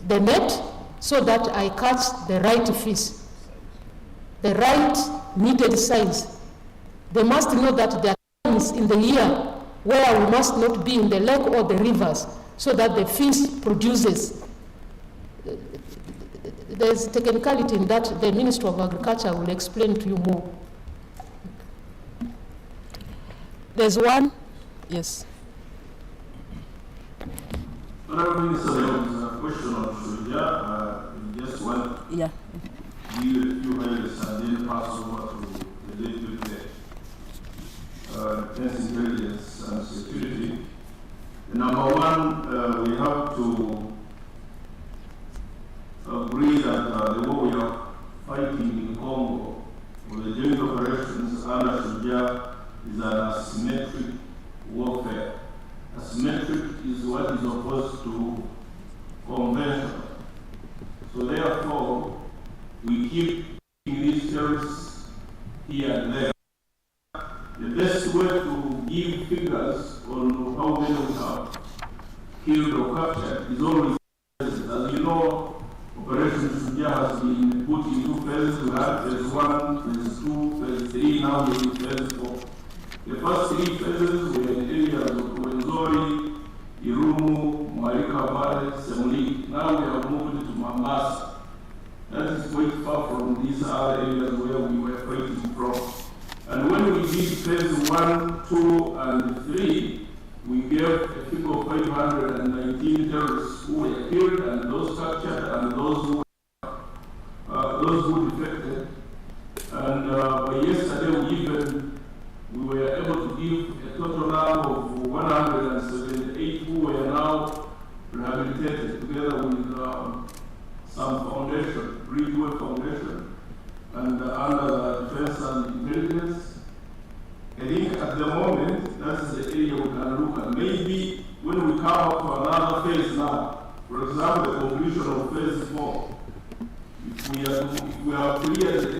the net, so that I catch the right fish, the right needed size. They must know that there are times in the year where we must not be in the lake or the rivers, so that the fish produces. There's technicality in that the Minister of Agriculture will explain to you more. There's one, yes. Honourable Minister, there was a question on Shuja. Just one. Yeah. Give a few minutes and then pass over to the Deputy Defense Intelligence and Security. Number one, we have to agree that the war we are fighting in Congo for the joint operations under Shuja is an asymmetric warfare. Asymmetric is what is opposed to conventional. So therefore, we keep these terrorists here and there. The best way to give figures on how many we have killed or captured is always, as you know, Operation Shuja has been put in 2 phases. We have phase 1, phase 2, phase 3, now we're in phase 4. The first 3 phases were in areas of Wenzori, Irumu, Marika Valley, Semuli. Now we have moved to Mambasa. That is quite far from these other areas where we were fighting from. And when we did phase 1, 2, and 3, we gave a figure of 519 terrorists who were killed and those captured and those who defected. And by yesterday, we were able to give a total number of 178 who were now rehabilitated together with some foundation, Bridgeway Foundation, and under the Defense and Intelligence. I think at the moment, that's the area we can look at. Maybe when we come up to another phase now, for example, the completion of phase 4, if we are clear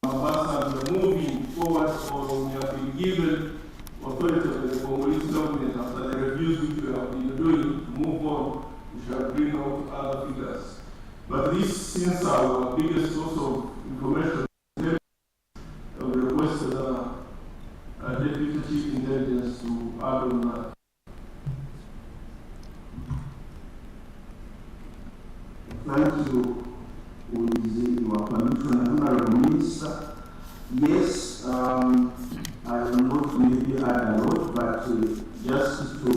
and moving forward, or we have been given authority of the Congolese government after the reviews which we have been doing to move on, we shall bring out other figures. But this, since our biggest source of information, we requested Deputy Chief Intelligence to add on that. Thank you, with your permission, Honorable Minister. Yes, I will not maybe add a lot, but just to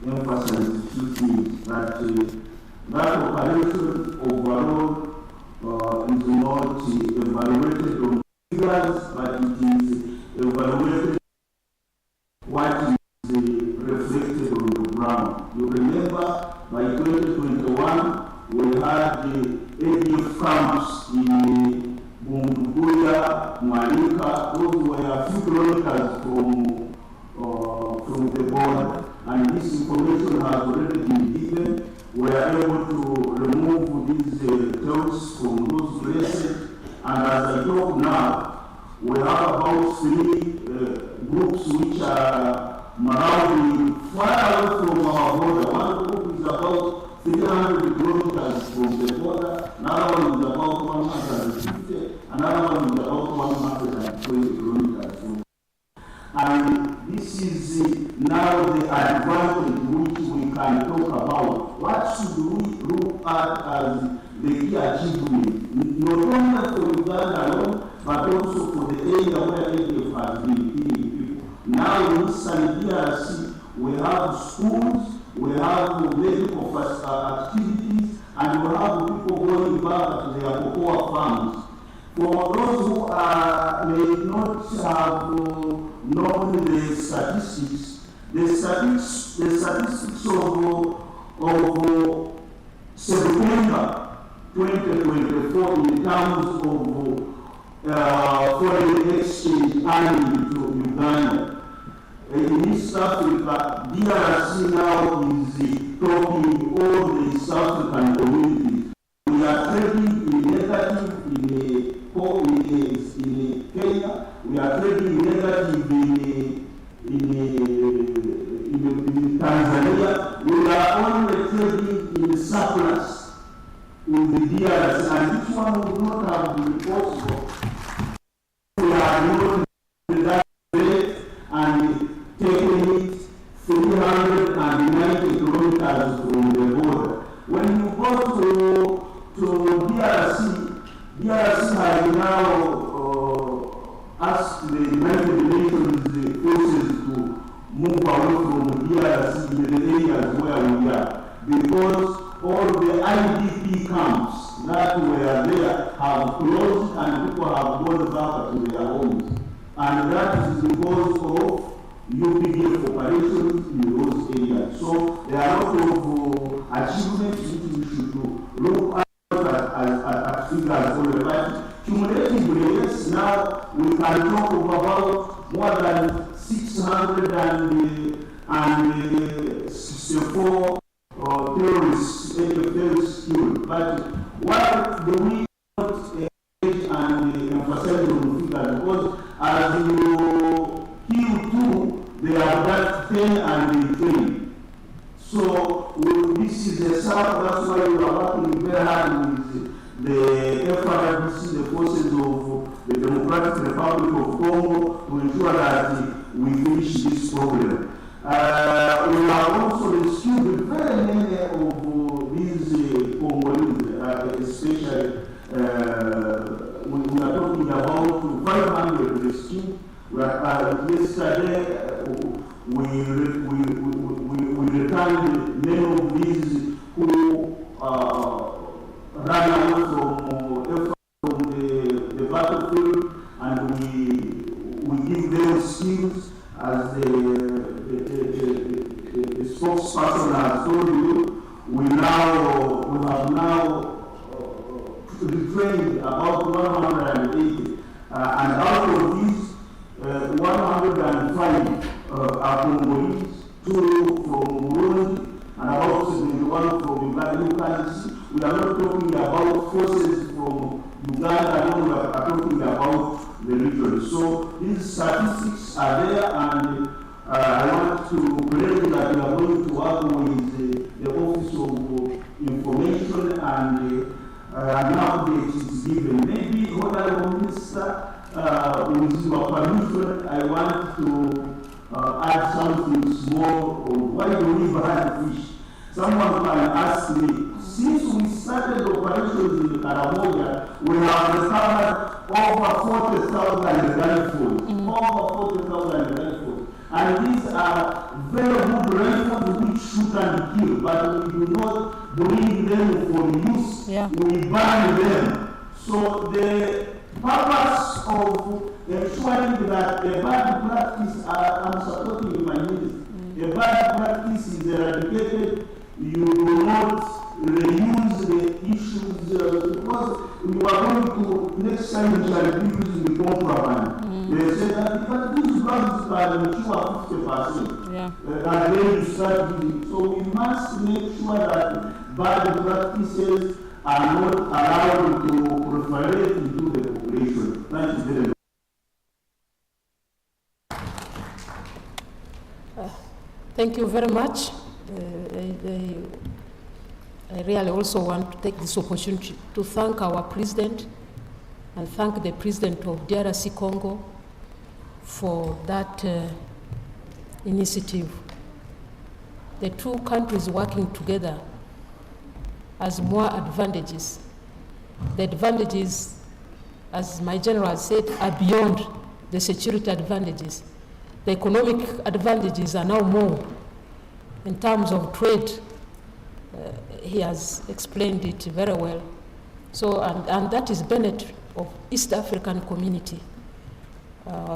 emphasize a few things, that operation overall is not evaluated on figures, but it is evaluated what is reflected on the ground. You remember, by 2021, we had the ADF camps in Bundubuya, Malika. Those were a few kilometers from the border, and this information has already been given. We are able to remove these terrorists from those places, and as I talk now, we have about 3 groups which are marauding far away from our border. One group is about 300 kilometers from the border, another one is about 150, another one is about 120 kilometers from. And this is now the advantage which we can talk about. What should we look at as the key achievement, not only for Uganda alone, but also for the area where ADF has been killing people. Now in Eastern DRC, we have schools, we have medical activities, and we have people going back to their cocoa farms. For those who may not have known the statistics, the statistics of September 2024 in terms of foreign exchange earning to Uganda. In East Africa, DRC now is topping all the East African communities. We are trading in negative in Kenya, we are trading negative in Tanzania, we are only trading in surplus in the DRC, and this one would not have been possible. We are not that rate and taking it 390 kilometers from the border. When you go to DRC has now asked the United Nations forces to move away from DRC in the areas where we are, because all the IDP camps that were there have closed and people have gone back to their homes. And that is because of UPDF operations in those areas. So there are a lot of achievements which we should look at figures for the right. Cumulatively, yes, now we can talk about more than 664 terrorists killed. But why do we not engage and emphasize on figures? Because as you kill 2, they are that 10 and they train. So this is a start. That's why we are working very hard with the FRDC, the forces of the Democratic Republic of Congo, to ensure that we finish this problem. We have also rescued very many of these Congolese, especially we are talking about 500 rescued. Yesterday, we returned many of these who ran away from the battlefield, and we give them skills as the spokesperson has told you. We have now retrained about 180, and out of these, 105 are Congolese, 2 from Burundi, and about 71 from Uganda. You can see, we are not talking about forces from Uganda, no, we are talking about the region. So these statistics are there, and I want to claim that we are going to work with the Office of Information, and an update is given. Maybe, Honorable Minister, with your permission, I want to add something small on why do we ban fish. Someone can ask me, since we started operations in Karamoja, we have recovered over 40,000 rifles. Over 40,000 rifles. And these are very good rifles which shoot and kill, but we do not bring them for use. Yeah. We ban them. So the purpose of ensuring that the bad practice, I'm supporting my minister, the bad practice is eradicated. You do not reuse the issues because we are going to, next time we shall be using the contraband. They say that but these drugs can ensure 50%. Yeah. And then you start using. So we must make sure that bad practices are not allowed to proliferate into the population. Thank you very much. Thank you very much. I really also want to take this opportunity to thank our president and thank the president of DRC Congo for that initiative. The two countries working together has more advantages. The advantages, as my general said, are beyond the security advantages. The economic advantages are now more in terms of trade. He has explained it very well. So, and that is benefit of East African community.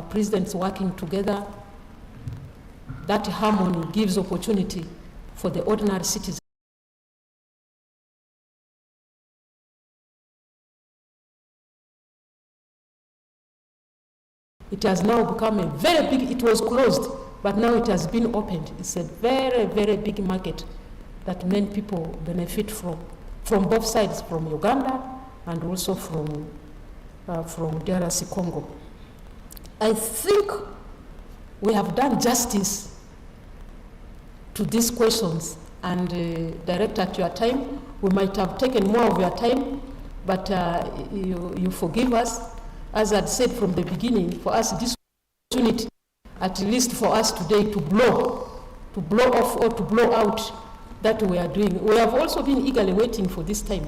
Presidents working together, that harmony gives opportunity for the ordinary citizen. It has now become a very big, it was closed, but now it has been opened. It's a very, very big market that many people benefit from both sides, from Uganda and also from DRC Congo. I think we have done justice to these questions, and Director, at your time, we might have taken more of your time, but you forgive us. As I said from the beginning, for us this opportunity, at least for us today, to blow off or to blow out that we are doing. We have also been eagerly waiting for this time,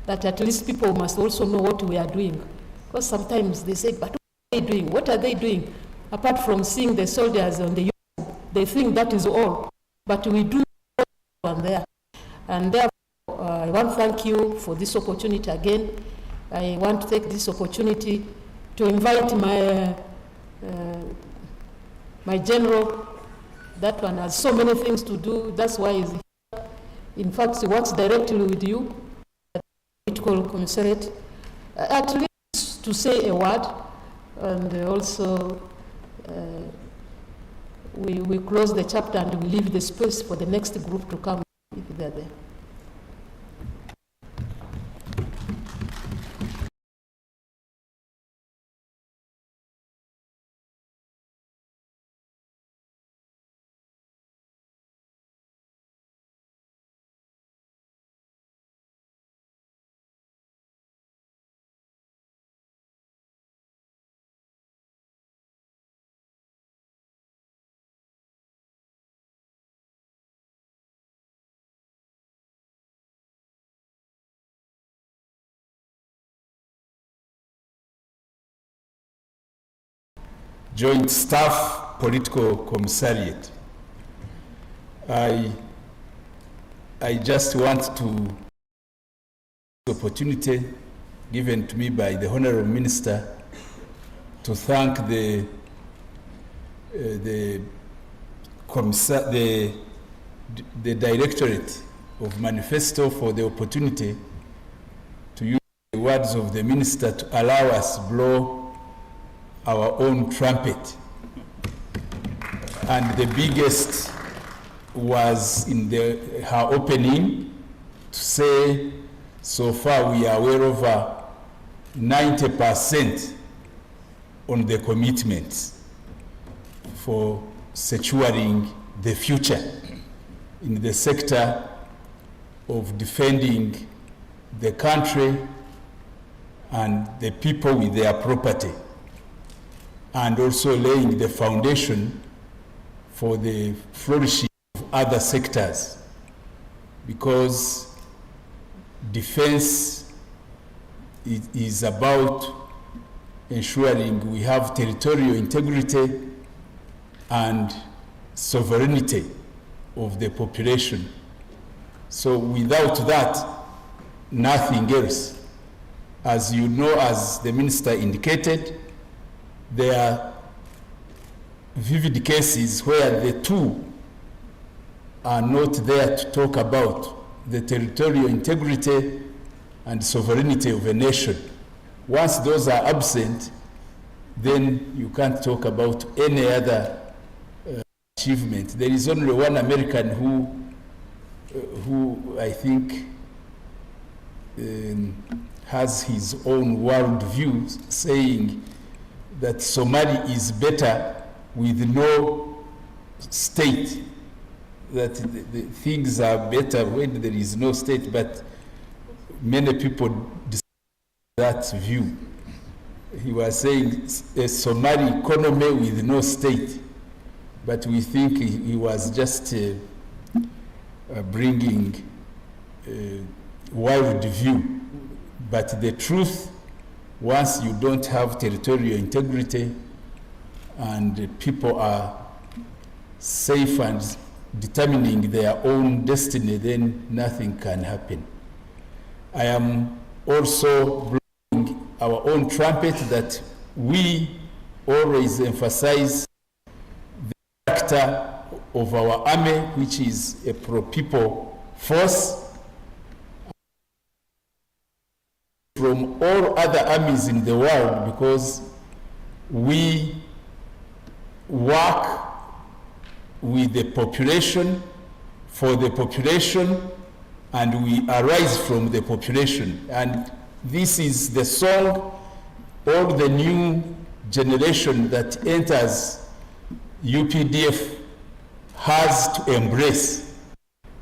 that at least people must also know what we are doing. Because sometimes they say, but what are they doing? What are they doing? Apart from seeing the soldiers on the uniform, they think that is all. But we do on there. And therefore, I want to thank you for this opportunity again. I want to take this opportunity to invite my general. That one has so many things to do. That's why he's here. In fact, he works directly with you, at the political commissariat, at least to say a word. And also, we close the chapter and we leave the space for the next group to come if they're there. Joint Staff Political Commissariat. I just want to the opportunity given to me by the Honorable Minister to thank the Directorate of Manifesto for the opportunity to use the words of the Minister to allow us blow our own trumpet. And the biggest was in her opening to say, so far we are well over 90% on the commitments for securing the future in the sector of defending the country and the people with their property, and also laying the foundation for the flourishing of other sectors, because defense is about ensuring we have territorial integrity and sovereignty of the population. So without that, nothing else. As you know, as the Minister indicated, there are vivid cases where the two are not there to talk about the territorial integrity and sovereignty of a nation. Once those are absent, then you can't talk about any other achievement. There is only one American who I think has his own world view, saying that Somalia is better with no state, that the things are better when there is no state, but many people disagree with that view. He was saying a Somali economy with no state, but we think he was just bringing a wild view. But the truth, once you don't have territorial integrity and people are safe and determining their own destiny, then nothing can happen. I am also blowing our own trumpet that we always emphasize the character of our army, which is a pro-people force, from all other armies in the world, because we work with the population, for the population, and we arise from the population. And this is the song all the new generation that enters UPDF has to embrace.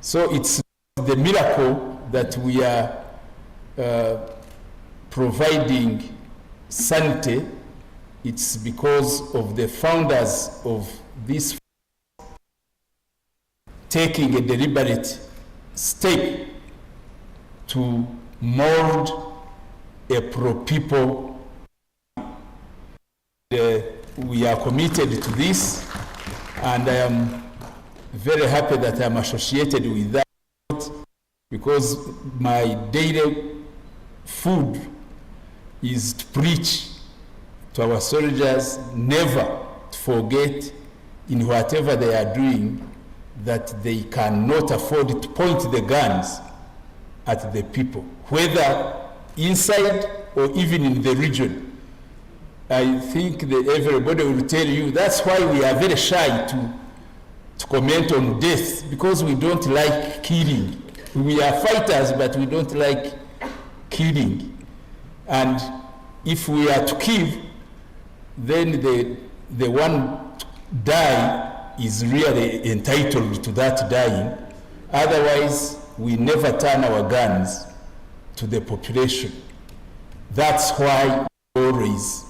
So it's the miracle that we are providing sanity. It's because of the founders of this taking a deliberate step to mold a pro-people. We are committed to this, and I am very happy that I'm associated with that, because my daily food is to preach to our soldiers never to forget in whatever they are doing that they cannot afford to point the guns at the people, whether inside or even in the region. I think that everybody will tell you that's why we are very shy to comment on death, because we don't like killing. We are fighters, but we don't like killing. And if we are to kill, then the one to die is really entitled to that dying. Otherwise, we never turn our guns to the population. That's why we always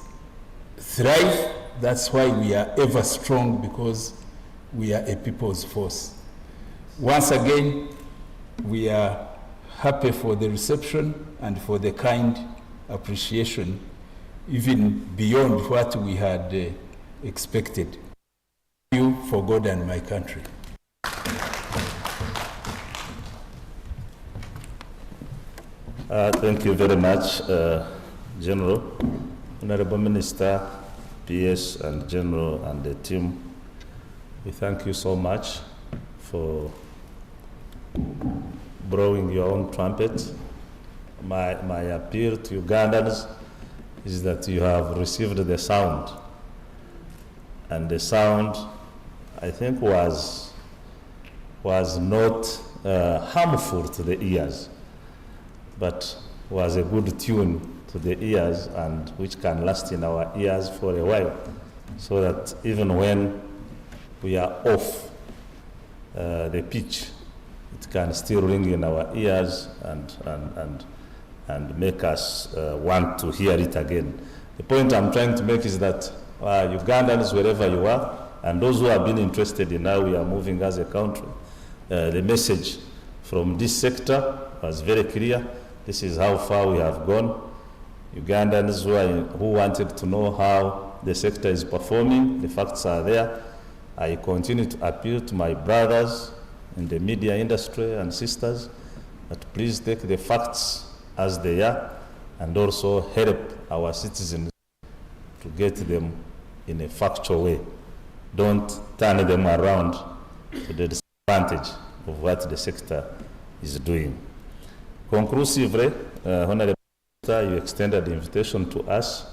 thrive. That's why we are ever strong, because we are a people's force. Once again, we are happy for the reception and for the kind appreciation, even beyond what we had expected. Thank you for God and my country. Thank you very much, General, Honorable Minister, PS and General and the team. We thank you so much for blowing your own trumpet. My appeal to Ugandans is that you have received the sound. And the sound, I think, was not harmful to the ears, but was a good tune to the ears, and which can last in our ears for a while, so that even when we are off the pitch, it can still ring in our ears and make us want to hear it again. The point I'm trying to make is that Ugandans, wherever you are, and those who have been interested in how we are moving as a country, the message from this sector was very clear. This is how far we have gone. Ugandans who wanted to know how the sector is performing, the facts are there. I continue to appeal to my brothers in the media industry and sisters that please take the facts as they are and also help our citizens to get them in a factual way. Don't turn them around to the disadvantage of what the sector is doing. Conclusively, Honorable Minister, you extended the invitation to us.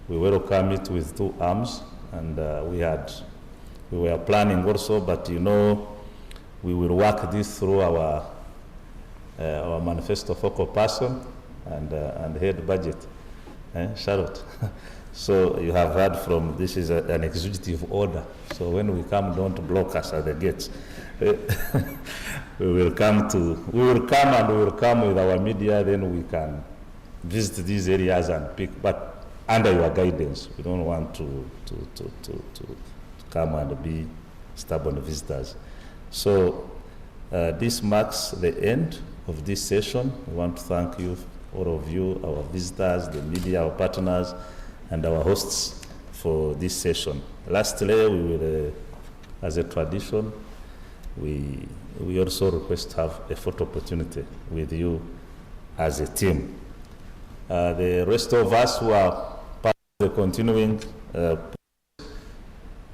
We welcome it with two arms, and we were planning also, but you know, we will work this through our manifesto focal person and head budget, Charlotte. So you have heard from, this is an executive order. So when we come, don't block us at the gates. We will come and we will come with our media, then we can visit these areas and pick, but under your guidance. We don't want to come and be stubborn visitors. So this marks the end of this session. We want to thank you, all of you, our visitors, the media, our partners, and our hosts for this session. Lastly, we will, as a tradition, we also request to have a photo opportunity with you as a team. The rest of us who are part of the continuing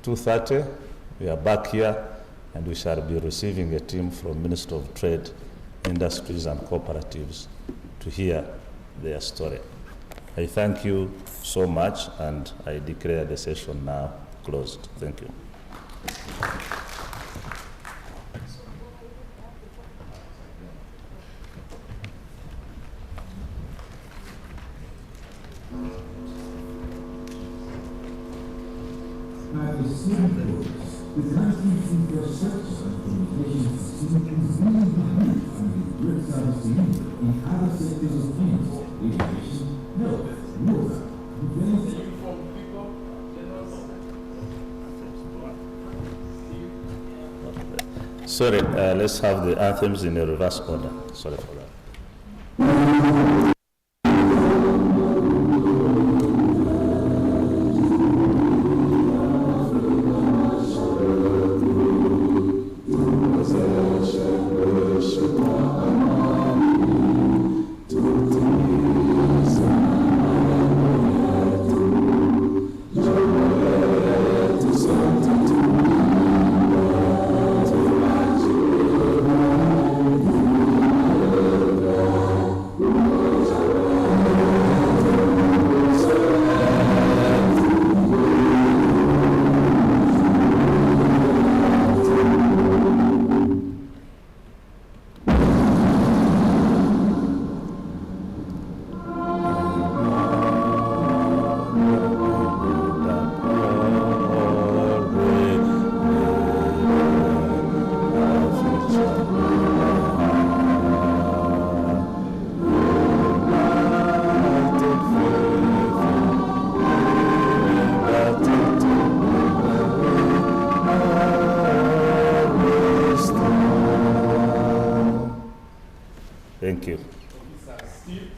2:30, we are back here, and we shall be receiving a team from Ministry of Trade, Industries and Cooperatives to hear their story. I thank you so much, and I declare the session now closed. Thank you. The country's infrastructure and communications system is really behind and with great service to you in other sectors of things, education, health, water, defense. Sorry, let's have the anthems in a reverse order. Sorry for that. Thank you. Officer Steve.